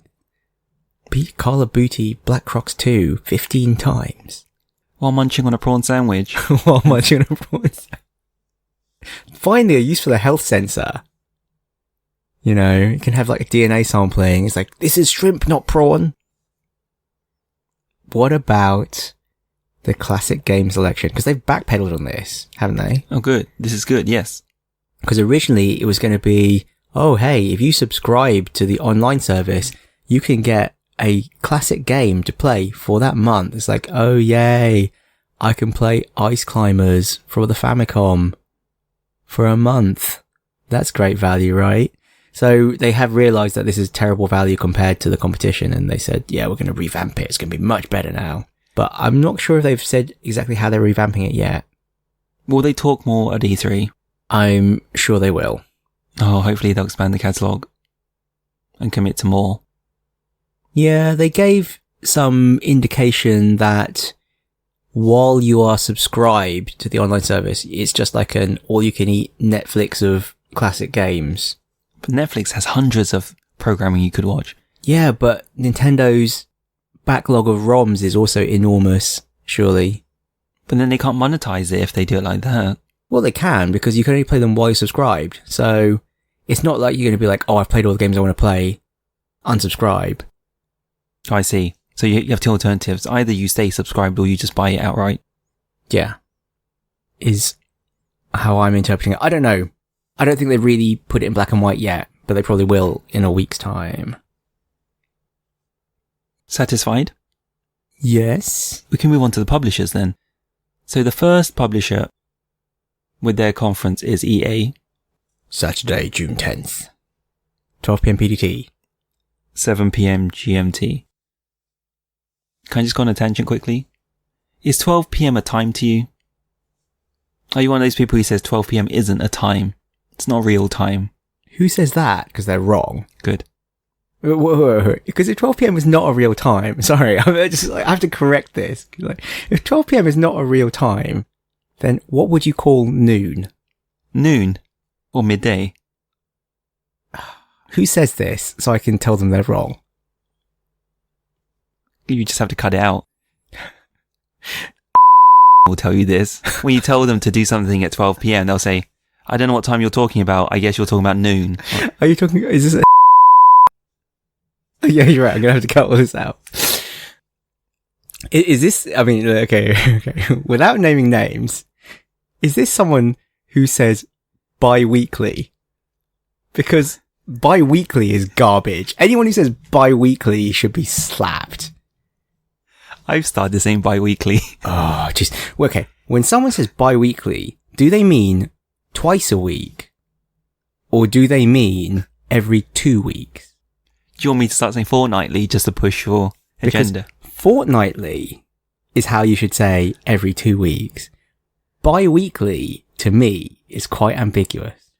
Beat Call of Duty Black Crocs 2 15 times. While munching on a prawn sandwich. While munching on a prawn sandwich. Finally, a use for the health sensor. You know, you can have like a DNA sampling. It's like, this is shrimp, not prawn. What about the classic game selection? Because they've backpedaled on this, haven't they? Oh, good. This is good, yes. Because originally it was going to be, oh, hey, if you subscribe to the online service, you can get a classic game to play for that month. It's like, oh, yay. I can play Ice Climbers for the Famicom for a month. That's great value, right? So they have realized that this is terrible value compared to the competition, and they said, yeah, we're going to revamp it. It's going to be much better now. But I'm not sure if they've said exactly how they're revamping it yet. Will they talk more at E3? I'm sure they will. Oh, hopefully they'll expand the catalogue and commit to more. Yeah, they gave some indication that while you are subscribed to the online service, it's just like an all-you-can-eat Netflix of classic games. But Netflix has hundreds of programming you could watch. Yeah, but Nintendo's backlog of ROMs is also enormous, surely. But then they can't monetize it if they do it like that. Well, they can, because you can only play them while you're subscribed. So it's not like you're going to be like, oh, I've played all the games I want to play, unsubscribe. Oh, I see. So you have two alternatives. Either you stay subscribed or you just buy it outright. Yeah. Is how I'm interpreting it. I don't know. I don't think they've really put it in black and white yet, but they probably will in a week's time. Satisfied? Yes. We can move on to the publishers then. So the first publisher with their conference is EA. Saturday, June 10th. 12 p.m. PDT. 7 p.m. GMT. Can I just go on a tangent quickly? Is 12 p.m. a time to you? Are you one of those people who says 12 p.m. isn't a time? It's not real time. Who says that? Because they're wrong. Good. Because if 12 p.m. is not a real time, sorry, I have to correct this. Like, if 12 p.m. is not a real time, then what would you call noon? Noon. Or midday. Who says this so I can tell them they're wrong? You just have to cut it out. Will tell you this. When you tell them to do something at 12 p.m, they'll say, I don't know what time you're talking about. I guess you're talking about noon. Are you talking, is this yeah, you're right. I'm going to have to cut all this out. Is this, I mean, okay. Without naming names, is this someone who says bi-weekly? Because bi-weekly is garbage. Anyone who says bi-weekly should be slapped. I've started saying bi-weekly. Oh, just, okay. When someone says bi-weekly, do they mean twice a week? Or do they mean every 2 weeks? Do you want me to start saying fortnightly just to push your agenda? Because fortnightly is how you should say every 2 weeks. Bi-weekly, to me, is quite ambiguous.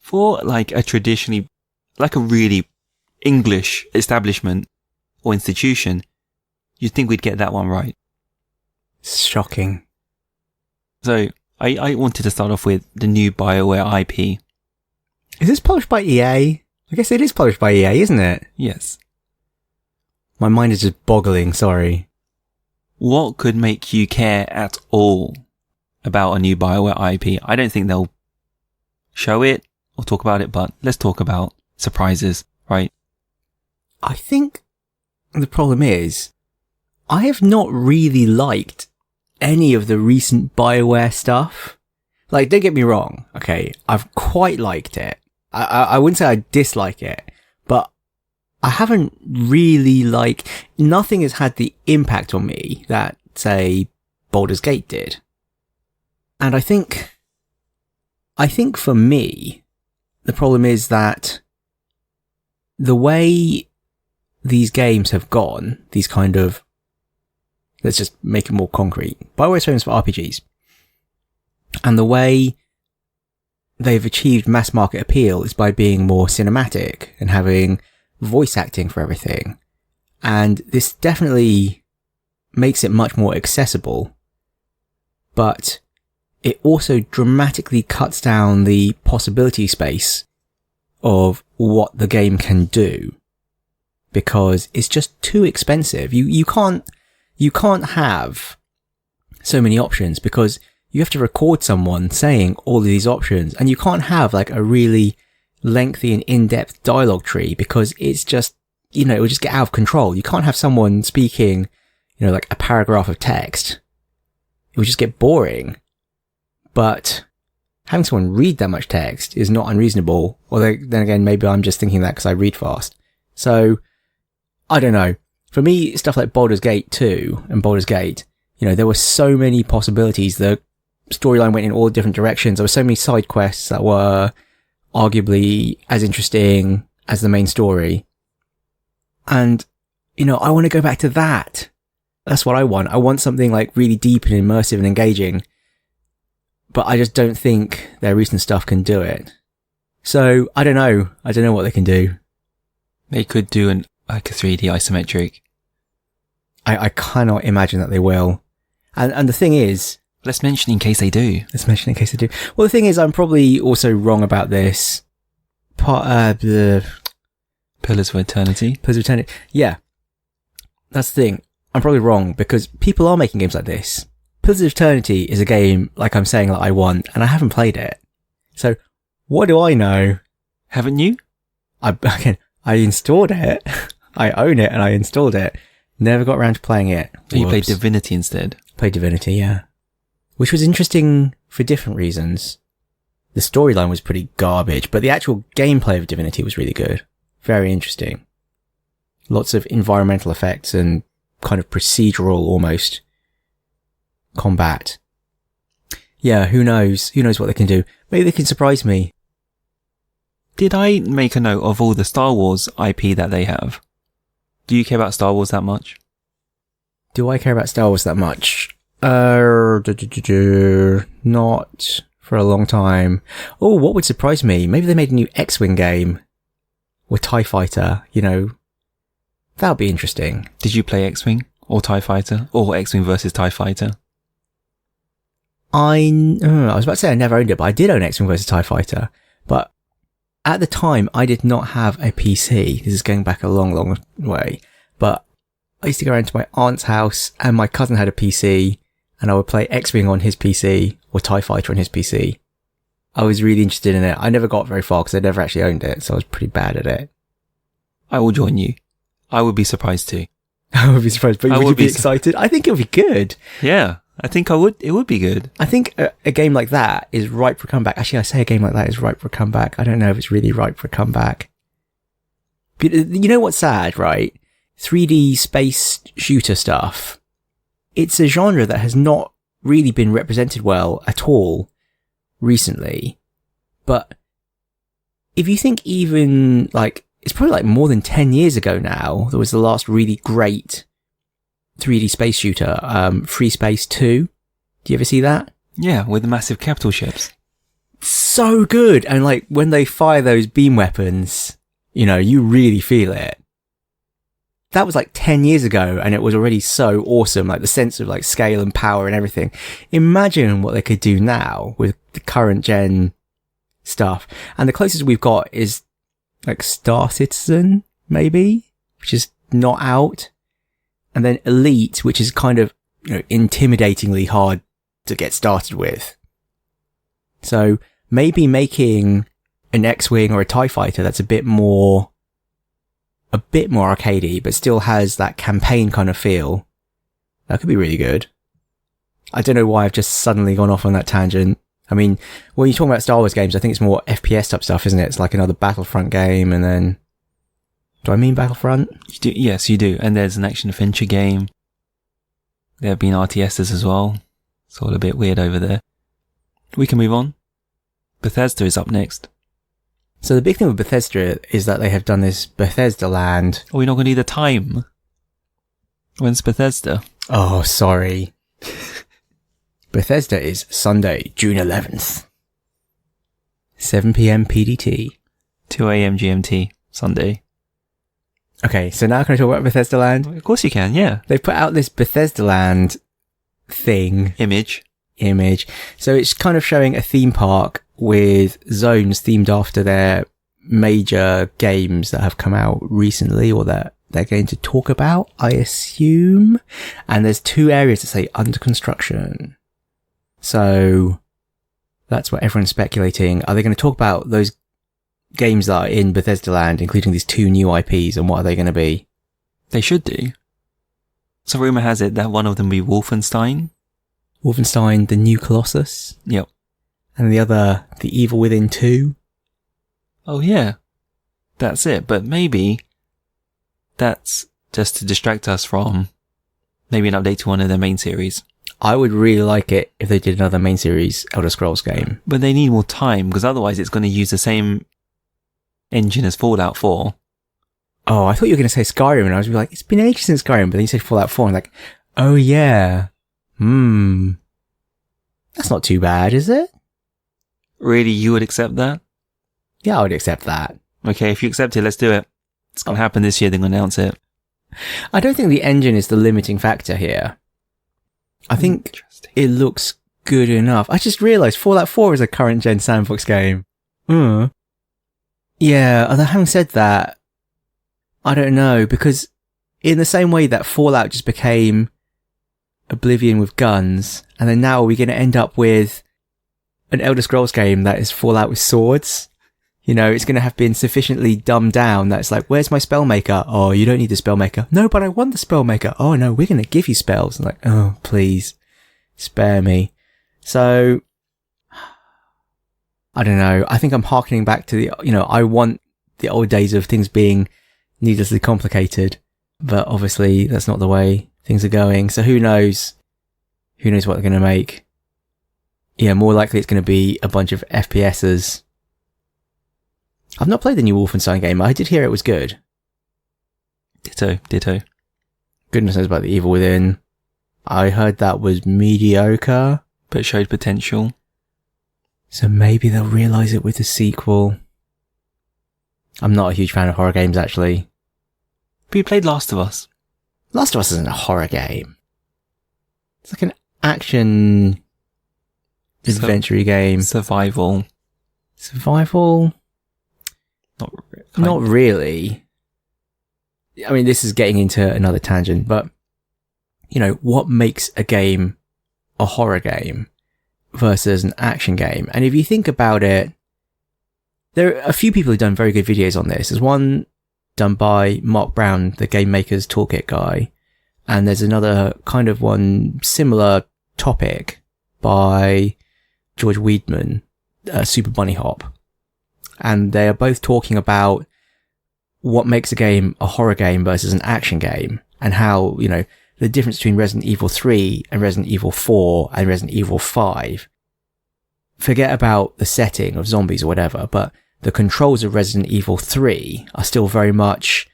For like a traditionally, like a really English establishment or institution, you'd think we'd get that one right. Shocking. So, I wanted to start off with the new BioWare IP. Is this published by EA? I guess it is published by EA, isn't it? Yes. My mind is just boggling, sorry. What could make you care at all about a new BioWare IP? I don't think they'll show it or talk about it, but let's talk about surprises, right? I think the problem is, I have not really liked any of the recent BioWare stuff. Like, don't get me wrong, okay, I've quite liked it. I wouldn't say I dislike it, but I haven't really nothing has had the impact on me that, say, Baldur's Gate did. And I think for me, the problem is that the way these games have gone, these kind of, let's just make it more concrete. BioWare's famous for RPGs. And the way they've achieved mass market appeal is by being more cinematic and having voice acting for everything. And this definitely makes it much more accessible, but it also dramatically cuts down the possibility space of what the game can do, because it's just too expensive. You can't have so many options, because you have to record someone saying all of these options, and you can't have like a really lengthy and in-depth dialogue tree, because it's just, it will just get out of control. You can't have someone speaking, like a paragraph of text. It would just get boring. But having someone read that much text is not unreasonable. Although then again, maybe I'm just thinking that because I read fast. So I don't know. For me, stuff like Baldur's Gate 2 and Baldur's Gate, there were so many possibilities. The storyline went in all different directions. There were so many side quests that were arguably as interesting as the main story. And, I want to go back to that. That's what I want. I want something like really deep and immersive and engaging. But I just don't think their recent stuff can do it. So, I don't know. I don't know what they can do. They could do a 3D isometric. I cannot imagine that they will. And the thing is... Let's mention in case they do. Well, the thing is, I'm probably also wrong about this. The Pillars of Eternity. Yeah. That's the thing. I'm probably wrong, because people are making games like this. Pillars of Eternity is a game, like I'm saying, that I want, and I haven't played it. So, what do I know? Haven't you? I installed it. I own it, and I installed it. Never got around to playing it. So you played Divinity instead? Played Divinity, yeah. Which was interesting for different reasons. The storyline was pretty garbage, but the actual gameplay of Divinity was really good. Very interesting. Lots of environmental effects and kind of procedural almost combat. Yeah, who knows? Who knows what they can do? Maybe they can surprise me. Did I make a note of all the Star Wars IP that they have? Do you care about Star Wars that much? Do I care about Star Wars that much? Not for a long time. Oh, what would surprise me? Maybe they made a new X-Wing game with TIE Fighter, That would be interesting. Did you play X-Wing or TIE Fighter or X-Wing versus TIE Fighter? I was about to say I never owned it, but I did own X-Wing versus TIE Fighter. But at the time, I did not have a PC. This is going back a long, long way. But I used to go around to my aunt's house, and my cousin had a PC, and I would play X-Wing on his PC or TIE Fighter on his PC. I was really interested in it. I never got very far because I never actually owned it, so I was pretty bad at it. I will join you. I would be surprised too. I would be surprised, but would you be excited? I think it would be good. Yeah, I think I would. It would be good. I think a game like that is ripe for a comeback. Actually, I say a game like that is ripe for a comeback. I don't know if it's really ripe for a comeback. But you know what's sad, right? 3D space shooter stuff. It's a genre that has not really been represented well at all recently. But if you think even it's probably more than 10 years ago now, there was the last really great 3D space shooter, Free Space 2. Do you ever see that? Yeah, with the massive capital ships. So good. And when they fire those beam weapons, you really feel it. That was 10 years ago, and it was already so awesome, the sense of scale and power and everything. Imagine what they could do now with the current gen stuff. And the closest we've got is Star Citizen, maybe, which is not out. And then Elite, which is kind of, intimidatingly hard to get started with. So maybe making an X-Wing or a TIE Fighter that's a bit more arcadey, but still has that campaign kind of feel. That could be really good. I don't know why I've just suddenly gone off on that tangent. I mean, when you're talking about Star Wars games, I think it's more FPS type stuff, isn't it? It's like another Battlefront game, and then... Do I mean Battlefront? You do, yes, you do. And there's an action-adventure game. There have been RTSs as well. It's all a bit weird over there. We can move on. Bethesda is up next. So the big thing with Bethesda is that they have done this Bethesda Land. Are we not going to need the time? When's Bethesda? Oh, sorry. Bethesda is Sunday, June 11th. 7 p.m. PDT. 2 a.m. GMT, Sunday. Okay, so now can I talk about Bethesda Land? Of course you can, yeah. They put out this Bethesda Land thing. Image. So it's kind of showing a theme park with zones themed after their major games that have come out recently or that they're going to talk about, I assume. And there's 2 areas that say under construction. So that's what everyone's speculating. Are they going to talk about those games that are in Bethesda Land, including these 2 new IPs, and what are they going to be? They should do. So rumour has it that one of them will be Wolfenstein. Wolfenstein, the New Colossus. Yep. And the other, The Evil Within 2. Oh yeah. That's it. But maybe that's just to distract us from maybe an update to one of their main series. I would really like it if they did another main series Elder Scrolls game. But they need more time, because otherwise it's going to use the same engine as Fallout 4. Oh, I thought you were going to say Skyrim, and I was like, it's been ages since Skyrim, but then you said Fallout 4, and I'm like, oh yeah. That's not too bad, is it? Really, you would accept that? Yeah, I would accept that. Okay, if you accept it, let's do it. It's going to happen this year, they're going to announce it. I don't think the engine is the limiting factor here. I think it looks good enough. I just realised Fallout 4 is a current gen sandbox game. Yeah, although having said that, I don't know, because in the same way that Fallout just became Oblivion with guns, and then now we're going to end up with an Elder Scrolls game that is Fallout with swords. You know, it's going to have been sufficiently dumbed down that it's like, where's my spellmaker? Oh, you don't need the spellmaker. No, but I want the spellmaker. Oh no, we're going to give you spells. I'm like, oh, please spare me. So I don't know. I think I'm harkening back to I want the old days of things being needlessly complicated, but obviously that's not the way things are going. So who knows? Who knows what they're going to make? Yeah, more likely it's going to be a bunch of FPSs. I've not played the new Wolfenstein game. I did hear it was good. Ditto. Goodness knows about The Evil Within. I heard that was mediocre. But showed potential. So maybe they'll realise it with the sequel. I'm not a huge fan of horror games, actually. But you played Last of Us. Last of Us isn't a horror game. It's like an action adventure game. Survival. Not really. I mean, this is getting into another tangent, but what makes a game a horror game versus an action game? And if you think about it, there are a few people who've done very good videos on this. There's one done by Mark Brown, the Game Maker's Toolkit guy, and there's another kind of one similar topic by George Weidman, Super Bunny Hop. And they are both talking about what makes a game a horror game versus an action game, and how, the difference between Resident Evil 3 and Resident Evil 4 and Resident Evil 5. Forget about the setting of zombies or whatever, but the controls of Resident Evil 3 are still very much,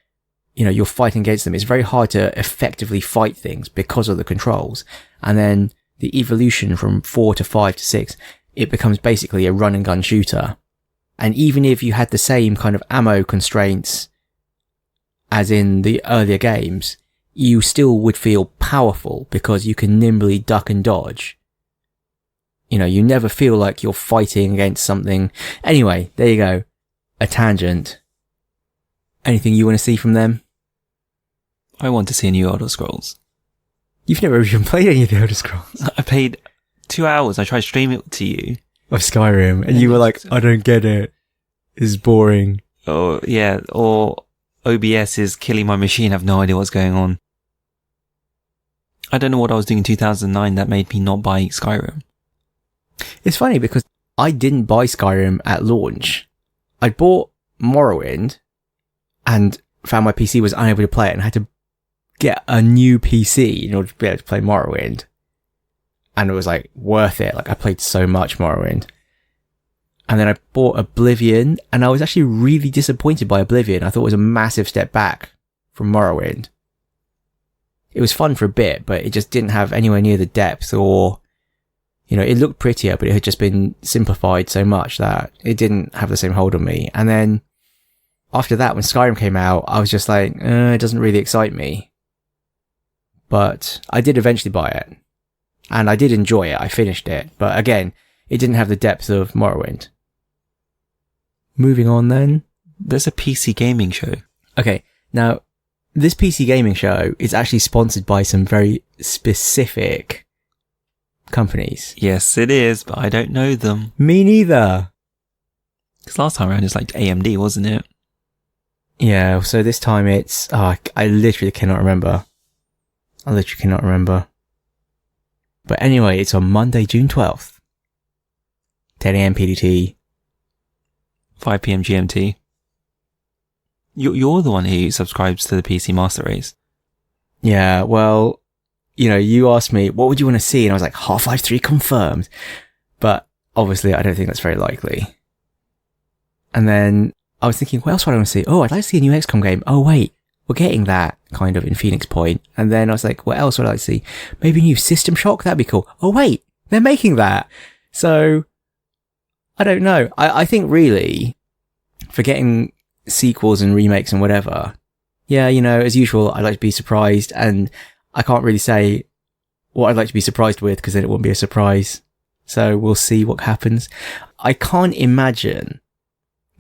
you're fighting against them. It's very hard to effectively fight things because of the controls. And then the evolution from 4 to 5 to 6, it becomes basically a run and gun shooter. And even if you had the same kind of ammo constraints as in the earlier games, you still would feel powerful because you can nimbly duck and dodge. You never feel like you're fighting against something. Anyway, there you go. A tangent. Anything you want to see from them? I want to see a new Elder Scrolls. You've never even played any of the Elder Scrolls. I played 2 hours. I tried to stream it to you. Of Skyrim, and you were like, I don't get it. It's boring. Oh, yeah, or OBS is killing my machine. I have no idea what's going on. I don't know what I was doing in 2009 that made me not buy Skyrim. It's funny because I didn't buy Skyrim at launch. I bought Morrowind and found my PC was unable to play it and had to get a new PC in order to be able to play Morrowind. And it was worth it. I played so much Morrowind. And then I bought Oblivion, and I was actually really disappointed by Oblivion. I thought it was a massive step back from Morrowind. It was fun for a bit, but it just didn't have anywhere near the depth or, it looked prettier, but it had just been simplified so much that it didn't have the same hold on me. And then after that, when Skyrim came out, I was just like, it doesn't really excite me. But I did eventually buy it. And I did enjoy it. I finished it. But again, it didn't have the depth of Morrowind. Moving on then. There's a PC gaming show. Okay, now, this PC gaming show is actually sponsored by some very specific companies. Yes, it is, but I don't know them. Me neither. Because last time around it's like AMD, wasn't it? Yeah, so this time it's... I literally cannot remember. But anyway, it's on Monday, June 12th. 10 a.m. PDT. 5 p.m. GMT. You're the one who subscribes to the PC Master Race. Yeah, well, you asked me, what would you want to see? And I was like, Half-Life 3 confirmed. But obviously, I don't think that's very likely. And then I was thinking, what else would I want to see? Oh, I'd like to see a new XCOM game. Oh, wait, we're getting that kind of in Phoenix Point. And then I was like, what else would I like to see? Maybe a new System Shock? That'd be cool. Oh, wait, they're making that. So, I don't know. I think really, for getting sequels and remakes and whatever, yeah, as usual, I'd like to be surprised, and I can't really say what I'd like to be surprised with because then it won't be a surprise. So we'll see what happens. I can't imagine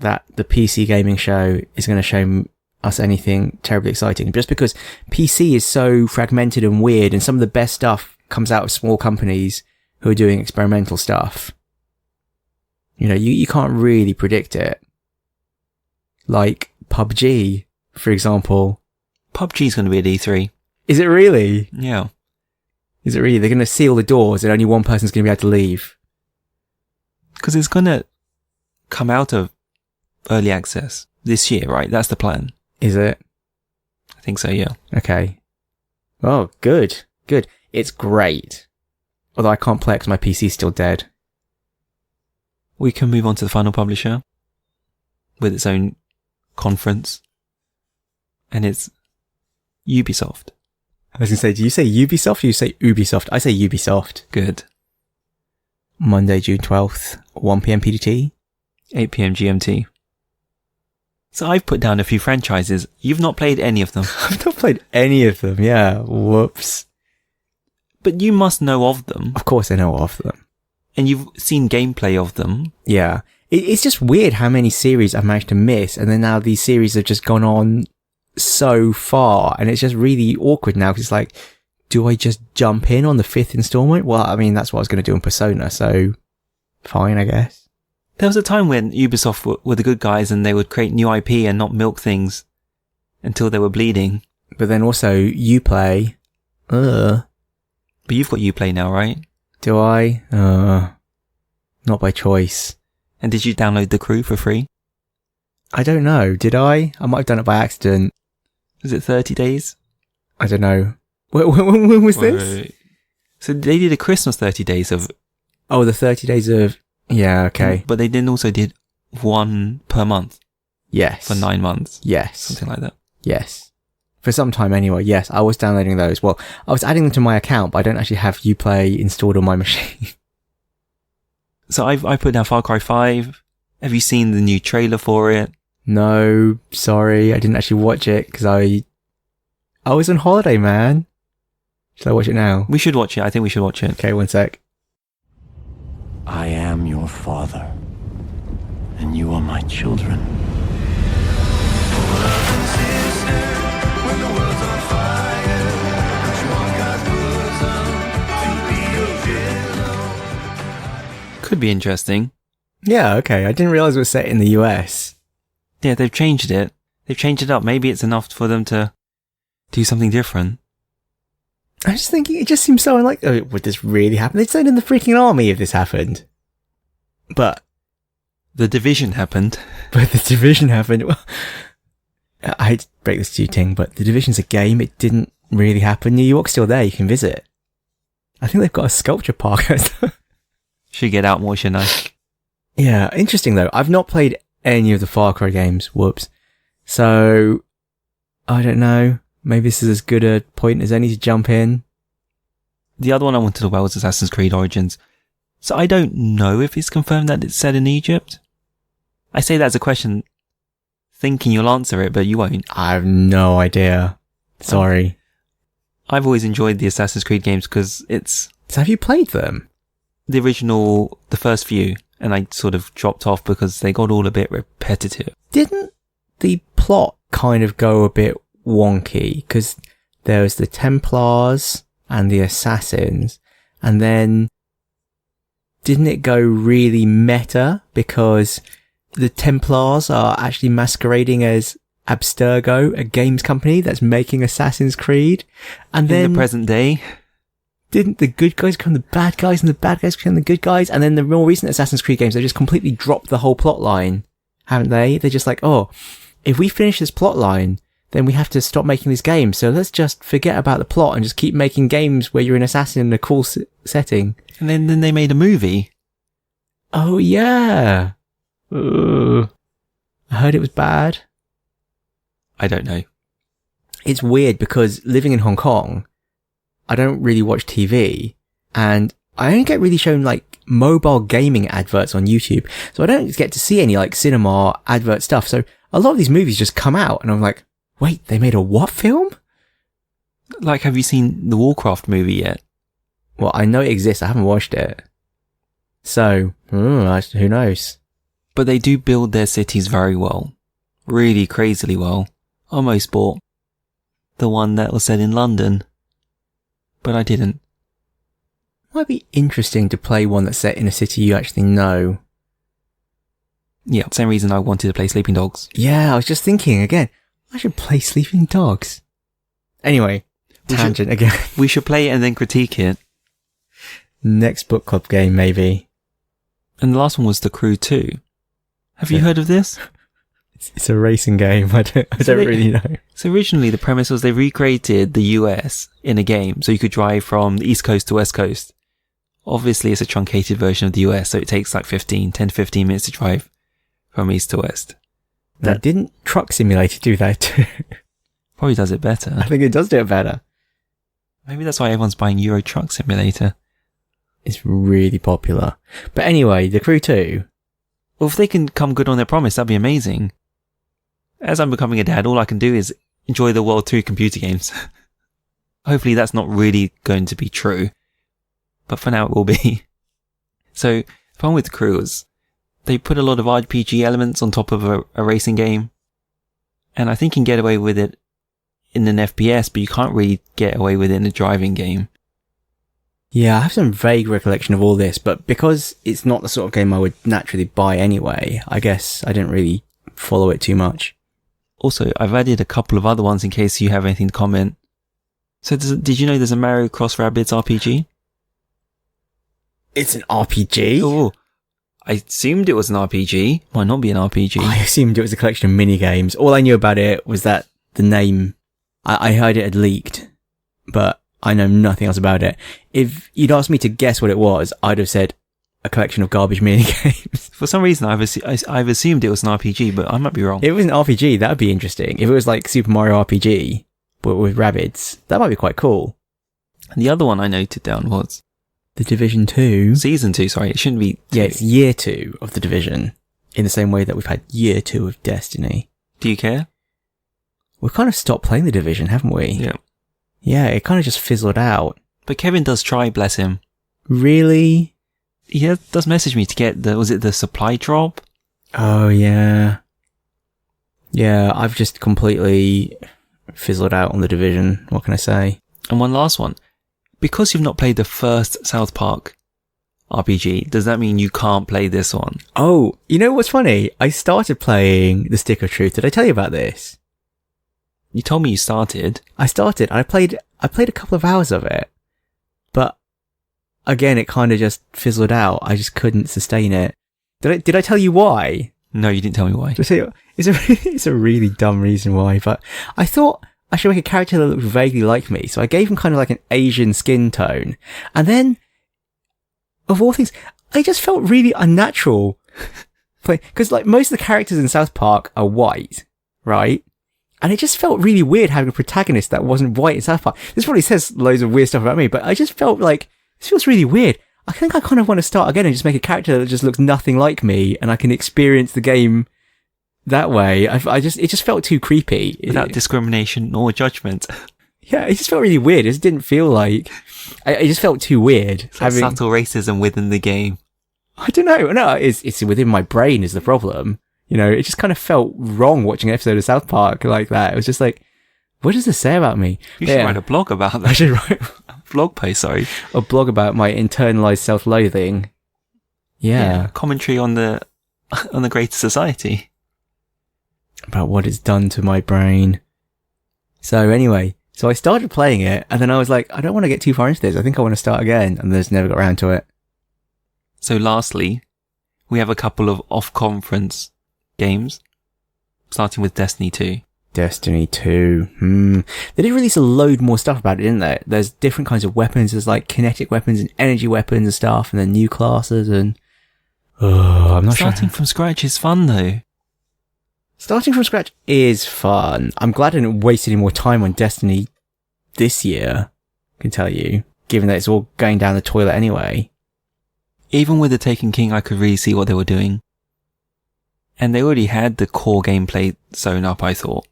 that the PC gaming show is going to show us anything terribly exciting, just because PC is so fragmented and weird, and some of the best stuff comes out of small companies who are doing experimental stuff. You can't really predict it. Like PUBG, for example. PUBG's going to be at E3. Is it really? Yeah. Is it really? They're going to seal the doors and only one person's going to be able to leave. Because it's going to come out of early access this year, right? That's the plan. Is it? I think so, yeah. Okay. Oh, good. Good. It's great. Although I can't play it because my PC's still dead. We can move on to the final publisher with its own conference. And it's Ubisoft. I was going to say, do you say Ubisoft or you say Ubisoft? I say Ubisoft. Good. Monday, June 12th, 1 p.m. PDT. 8 p.m. GMT. So I've put down a few franchises. You've not played any of them. I've not played any of them, yeah. Whoops. But you must know of them. Of course I know of them. And you've seen gameplay of them. Yeah. It's just weird how many series I've managed to miss, and then now these series have just gone on so far, and it's just really awkward now, because it's like, do I just jump in on the 5th installment? Well, I mean, that's what I was going to do in Persona, so fine, I guess. There was a time when Ubisoft were the good guys and they would create new IP and not milk things until they were bleeding. But then also, Uplay. But you've got Uplay now, right? Do I? Not by choice. And did you download The Crew for free? I don't know. Did I? I might have done it by accident. Was it 30 days? I don't know. When was this? So they did a Christmas 30 days of... Oh, the 30 days of... Yeah, okay. But they then also did one per month. Yes. For 9 months. Yes. Something like that. Yes. For some time anyway, yes. I was downloading those. Well, I was adding them to my account, but I don't actually have Uplay installed on my machine. So I put down Far Cry 5. Have you seen the new trailer for it? No, sorry. I didn't actually watch it because I was on holiday, man. Should I watch it now? We should watch it. I think we should watch it. Okay, one sec. I am your father, and you are my children. Could be interesting. Yeah, okay. I didn't realize it was set in the US. Yeah, they've changed it. They've changed it up. Maybe it's enough for them to do something different. I was just thinking, it just seems so unlikely. Oh, would this really happen? They'd send in the freaking army if this happened. But The Division happened. But The Division happened. Well, I hate to break this to you, Ting, but The Division's a game. It didn't really happen. New York's still there. You can visit. I think they've got a sculpture park. Should get out more, shouldn't I? Yeah, interesting though. I've not played any of the Far Cry games. Whoops. So, I don't know. Maybe this is as good a point as any to jump in. The other one I wanted to talk about was Assassin's Creed Origins. So I don't know if it's confirmed that it's set in Egypt. I say that as a question, thinking you'll answer it, but you won't. I have no idea. Sorry. I've always enjoyed the Assassin's Creed games because it's So have you played them? the original, the first few, and I sort of dropped off because they got all a bit repetitive. Didn't the plot kind of go a bit wonky? Because there was the Templars and the Assassins, and then didn't it go really meta because the Templars are actually masquerading as Abstergo, a games company that's making Assassin's Creed, and then In the present day, didn't the good guys become the bad guys and the bad guys become the good guys? And then the more recent Assassin's Creed games, they just completely dropped the whole plot line, haven't they? They're just like, oh, if we finish this plot line, then we have to stop making these games. So let's just forget about the plot and just keep making games where you're an assassin in a cool setting. and then they made a movie. Oh, yeah. Ugh. I heard it was bad. I don't know. It's weird because living in Hong Kong, I don't really watch TV, and I only get really shown like mobile gaming adverts on YouTube, so I don't get to see any like cinema advert stuff. So a lot of these movies just come out and I'm like, wait, they made a what film? Like, have you seen the Warcraft movie yet? Well, I know it exists. I haven't watched it. So, who knows? But they do build their cities very well. Really crazily well. Almost bought the one that was set in London. But I didn't. Might be interesting to play one that's set in a city you actually know. Yeah, same reason I wanted to play Sleeping Dogs. Yeah, I was just thinking again, I should play Sleeping Dogs. Anyway, tangent again. We should play it and then critique it. Next book club game, maybe. And the last one was The Crew 2. Have you heard of this? It's a racing game. I don't really know. So originally the premise was they recreated the US in a game so you could drive from the East Coast to West Coast. Obviously it's a truncated version of the US, so it takes like 10 to 15 minutes to drive from East to West. Now, didn't Truck Simulator do that too? Probably does it better. I think it does do it better. Maybe that's why everyone's buying Euro Truck Simulator. It's really popular. But anyway, The Crew 2. Well, if they can come good on their promise, that'd be amazing. As I'm becoming a dad, all I can do is enjoy the world through computer games. Hopefully that's not really going to be true. But for now it will be. So, the problem with The Crew is they put a lot of RPG elements on top of a racing game. And I think you can get away with it in an FPS, but you can't really get away with it in a driving game. Yeah, I have some vague recollection of all this, but because it's not the sort of game I would naturally buy anyway, I guess I didn't really follow it too much. Also, I've added a couple of other ones in case you have anything to comment. So did you know there's a Mario Cross Rabbids RPG? It's an RPG? Oh, I assumed it was an RPG. Might not be an RPG. I assumed it was a collection of mini games. All I knew about it was that the name, I heard it had leaked, but I know nothing else about it. If you'd asked me to guess what it was, I'd have said a collection of garbage mini games. For some reason, I've assumed it was an RPG, but I might be wrong. If it was an RPG, that would be interesting. If it was like Super Mario RPG, but with Rabbids, that might be quite cool. And the other one I noted down was The Division 2. Season 2, sorry. It shouldn't be 2. Yeah, it's Year 2 of The Division. In the same way that we've had Year 2 of Destiny. Do you care? We've kind of stopped playing The Division, haven't we? Yeah. Yeah, it kind of just fizzled out. But Kevin does try, bless him. Really? He does message me to get the supply drop? Oh, yeah. Yeah, I've just completely fizzled out on The Division. What can I say? And one last one. Because you've not played the first South Park RPG, does that mean you can't play this one? Oh, you know what's funny? I started playing The Stick of Truth. Did I tell you about this? You told me you started. I started. I played a couple of hours of it. But again, it kind of just fizzled out. I just couldn't sustain it. Did I tell you why? No, you didn't tell me why. Did I tell you? It's a really dumb reason why, but I thought I should make a character that looked vaguely like me. So I gave him kind of like an Asian skin tone. And then, of all things, I just felt really unnatural Because like most of the characters in South Park are white, right? And it just felt really weird having a protagonist that wasn't white in South Park. This probably says loads of weird stuff about me, but I just felt like this feels really weird. I think I kind of want to start again and just make a character that just looks nothing like me, and I can experience the game that way. It just felt too creepy. Without discrimination or judgment. Yeah, it just felt really weird. It just didn't feel like... It just felt too weird. It's like subtle racism within the game. I don't know. No, it's within my brain is the problem. You know, it just kind of felt wrong watching an episode of South Park like that. It was just like, what does this say about me? You should write a blog about that. I should write a blog post, sorry. A blog about my internalized self-loathing. Yeah. Commentary on the greater society. About what it's done to my brain. So anyway, so I started playing it, and then I was like, I don't want to get too far into this. I think I want to start again, and then just never got around to it. So lastly, we have a couple of off-conference games, starting with Destiny 2. Destiny 2. They did release a load more stuff about it, didn't they? There's different kinds of weapons. There's like kinetic weapons and energy weapons and stuff, and then new classes and... I'm not sure. Starting from scratch is fun though. Starting from scratch is fun. I'm glad I didn't waste any more time on Destiny this year, I can tell you, given that it's all going down the toilet anyway. Even with the Taken King, I could really see what they were doing. And they already had the core gameplay sewn up, I thought.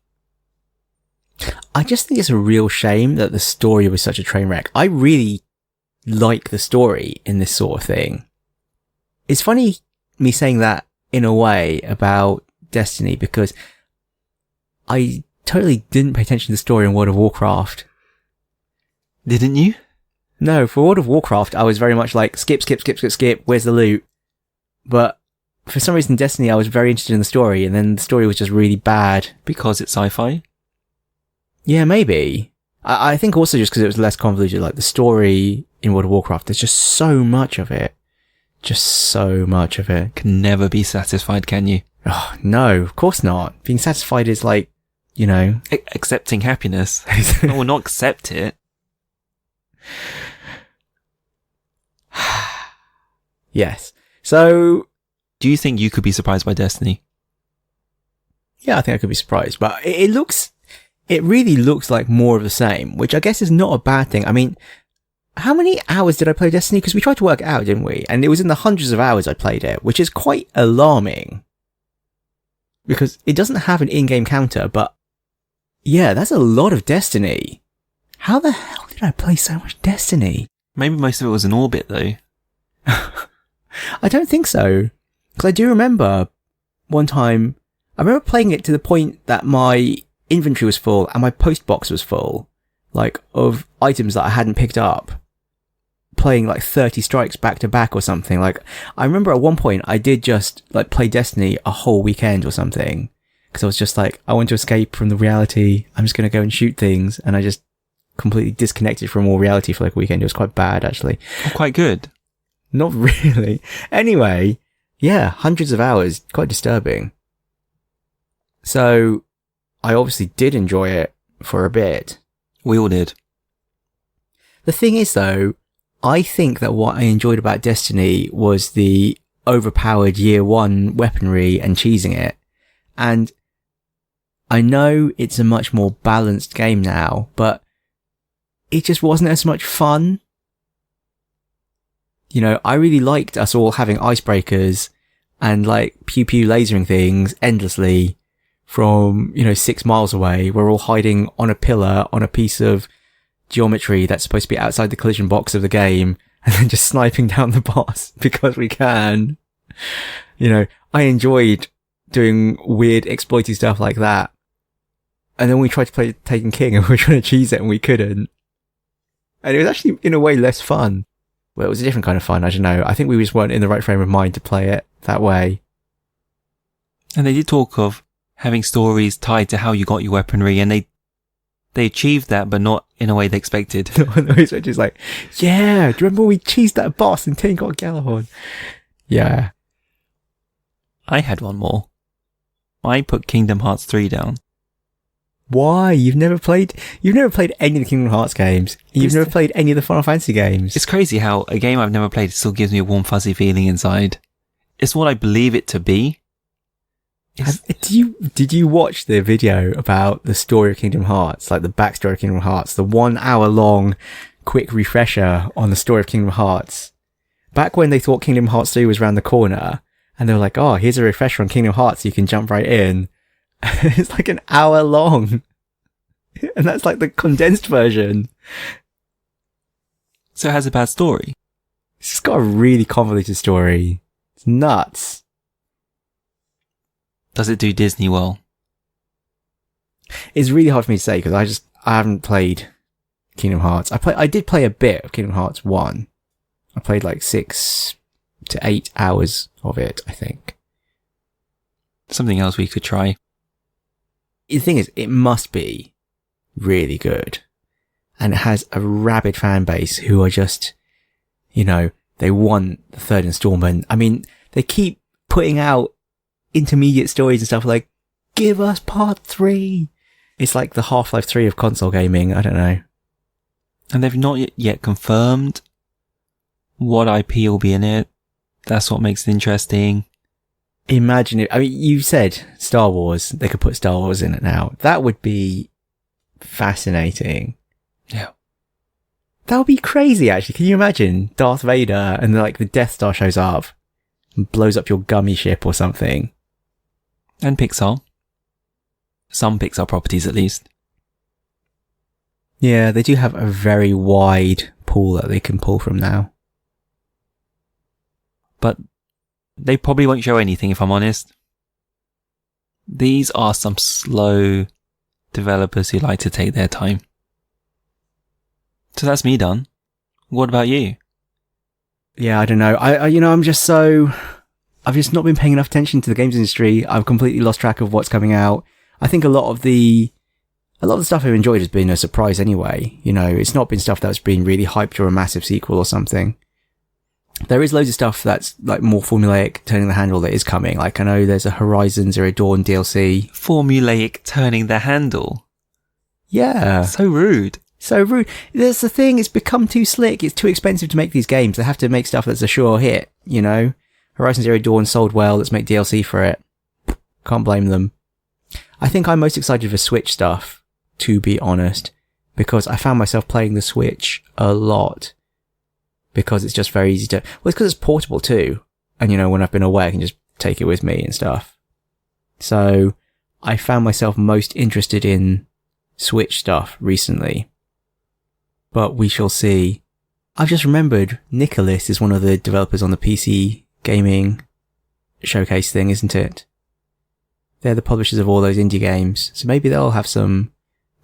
I just think it's a real shame that the story was such a train wreck. I really like the story in this sort of thing. It's funny me saying that in a way about Destiny, because I totally didn't pay attention to the story in World of Warcraft. Didn't you? No, for World of Warcraft, I was very much like, skip, where's the loot? But for some reason, Destiny, I was very interested in the story, and then the story was just really bad. Because it's sci-fi? Yeah, maybe. I think also just because it was less convoluted, like the story in World of Warcraft, there's just so much of it. Just so much of it. Can never be satisfied, can you? Oh, no, of course not. Being satisfied is like, you know... accepting happiness. No one will not accept it. Yes. So... Do you think you could be surprised by Destiny? Yeah, I think I could be surprised. But it really looks like more of the same, which I guess is not a bad thing. I mean, how many hours did I play Destiny? Because we tried to work it out, didn't we? And it was in the hundreds of hours I played it, which is quite alarming. Because it doesn't have an in-game counter, but yeah, that's a lot of Destiny. How the hell did I play so much Destiny? Maybe most of it was in orbit, though. I don't think so. Because I do remember one time, I remember playing it to the point that my inventory was full and my post box was full, like, of items that I hadn't picked up. Playing like 30 strikes back to back or something. Like, I remember at one point I did just like play Destiny a whole weekend or something. Because I was just like, I want to escape from the reality. I'm just going to go and shoot things. And I just completely disconnected from all reality for like a weekend. It was quite bad, actually. Oh, quite good. Not really. Anyway, yeah, hundreds of hours. Quite disturbing. So, I obviously did enjoy it for a bit. We all did. The thing is, though, I think that what I enjoyed about Destiny was the overpowered year one weaponry and cheesing it. And I know it's a much more balanced game now, but it just wasn't as much fun. You know, I really liked us all having icebreakers and like pew pew lasering things endlessly from, 6 miles away. We're all hiding on a pillar on a piece of geometry that's supposed to be outside the collision box of the game, and then just sniping down the boss because we can. I enjoyed doing weird exploity stuff like that. And then we tried to play Taken King and we were trying to cheese it and we couldn't. And it was actually in a way less fun. Well, it was a different kind of fun, I don't know. I think we just weren't in the right frame of mind to play it that way. And they did talk of having stories tied to how you got your weaponry, and they achieved that, but not in a way they expected. Which is like, yeah, do you remember we cheesed that boss and Ting got Galahorn? Yeah. I had one more. I put Kingdom Hearts 3 down. Why? You've never played any of the Kingdom Hearts games. You've never played any of the Final Fantasy games. It's crazy how a game I've never played still gives me a warm fuzzy feeling inside. It's what I believe it to be. Did you watch the video about the story of Kingdom Hearts, like the backstory of Kingdom Hearts, the 1 hour long quick refresher on the story of Kingdom Hearts? Back when they thought Kingdom Hearts 3 was around the corner, and they were like, oh, here's a refresher on Kingdom Hearts, so you can jump right in. It's like an hour long. And that's like the condensed version. So it has a bad story. It's just got a really convoluted story. It's nuts. Does it do Disney well? It's really hard for me to say because I haven't played Kingdom Hearts. I did play a bit of Kingdom Hearts 1. I played like 6 to 8 hours of it, I think. Something else we could try. The thing is, it must be really good. And it has a rabid fan base who are just, you know, they want the 3rd installment. I mean, they keep putting out intermediate stories and stuff like, give us part 3. It's like the Half-Life 3 of console gaming. I don't know. And they've not yet confirmed what IP will be in it. That's what makes it interesting. Imagine it. I mean, you said Star Wars. They could put Star Wars in it now. That would be fascinating. Yeah. That would be crazy, actually. Can you imagine Darth Vader and like the Death Star shows up and blows up your gummy ship or something? And Pixar. Some Pixar properties, at least. Yeah, they do have a very wide pool that they can pull from now. But they probably won't show anything, if I'm honest. These are some slow developers who like to take their time. So that's me done. What about you? Yeah, I don't know. I've just not been paying enough attention to the games industry. I've completely lost track of what's coming out. I think a lot of the stuff I've enjoyed has been a surprise anyway. You know, it's not been stuff that's been really hyped or a massive sequel or something. There is loads of stuff that's like more formulaic, turning the handle that is coming. Like I know there's a Horizon Zero Dawn DLC. Formulaic turning the handle. Yeah. So rude. So rude. That's the thing, it's become too slick. It's too expensive to make these games. They have to make stuff that's a sure hit, you know? Horizon Zero Dawn sold well, let's make DLC for it. Can't blame them. I think I'm most excited for Switch stuff, to be honest, because I found myself playing the Switch a lot. Because it's just very easy to... Well, it's because it's portable too. And, you know, when I've been away, I can just take it with me and stuff. So, I found myself most interested in Switch stuff recently. But we shall see. I've just remembered Nicholas is one of the developers on the PC gaming showcase thing, isn't it? They're the publishers of all those indie games. So maybe they'll have some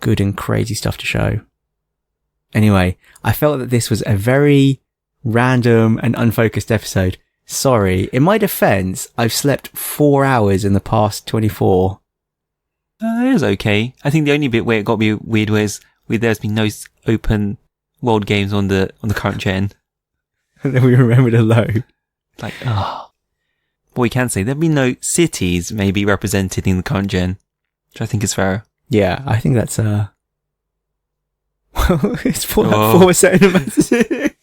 good and crazy stuff to show. Anyway, I felt that this was a very random and unfocused episode. Sorry. In my defense, I've slept 4 hours in the past 24. It was okay. I think the only bit where it got me weird was there's been no open world games on the current gen. And then we remembered a load. Like, oh. What we can say, there have been no cities maybe represented in the current gen, which I think is fair. Yeah, I think that's well, it's Fallout 4 set in a massive.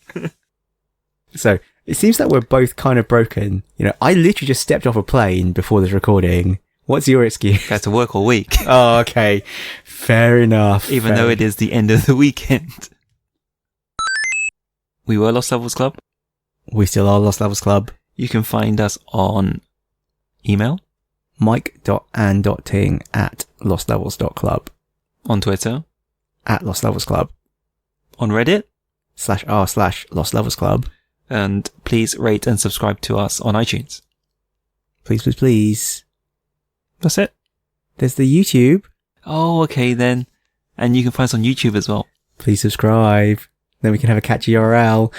So, it seems that we're both kind of broken. You know, I literally just stepped off a plane before this recording. What's your excuse? Got to work all week. Oh, okay. Fair enough. Even though it is the end of the weekend. We were Lost Levels Club. We still are Lost Levels Club. You can find us on email. mike.and.ting@lostlevels.club. On Twitter. @lostlevelsclub. On Reddit. /r/lostlevelsclub. And please rate and subscribe to us on iTunes. Please, please, please. That's it. There's the YouTube. Oh, okay then. And you can find us on YouTube as well. Please subscribe. Then we can have a catchy URL.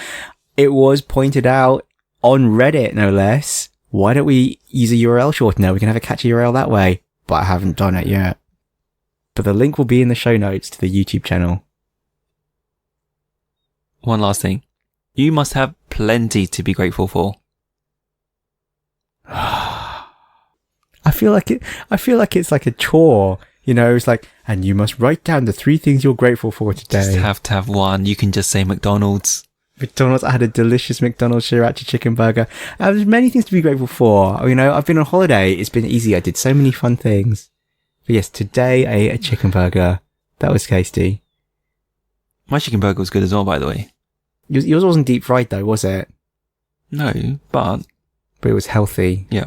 It was pointed out on Reddit, no less. Why don't we use a URL shortener? We can have a catchy URL that way. But I haven't done it yet. But the link will be in the show notes to the YouTube channel. One last thing. You must have plenty to be grateful for. I feel like it's like a chore. You know, it's like, and you must write down the 3 things you're grateful for today. Just have to have one. You can just say McDonald's. McDonald's. I had a delicious McDonald's sriracha chicken burger. There's many things to be grateful for. You know, I've been on holiday. It's been easy. I did so many fun things. But yes, today I ate a chicken burger. That was tasty. My chicken burger was good as well, by the way. Yours wasn't deep fried though, was it? No, but But it was healthy. yeah.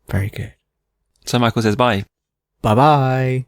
Very good. So Michael says bye. Bye bye.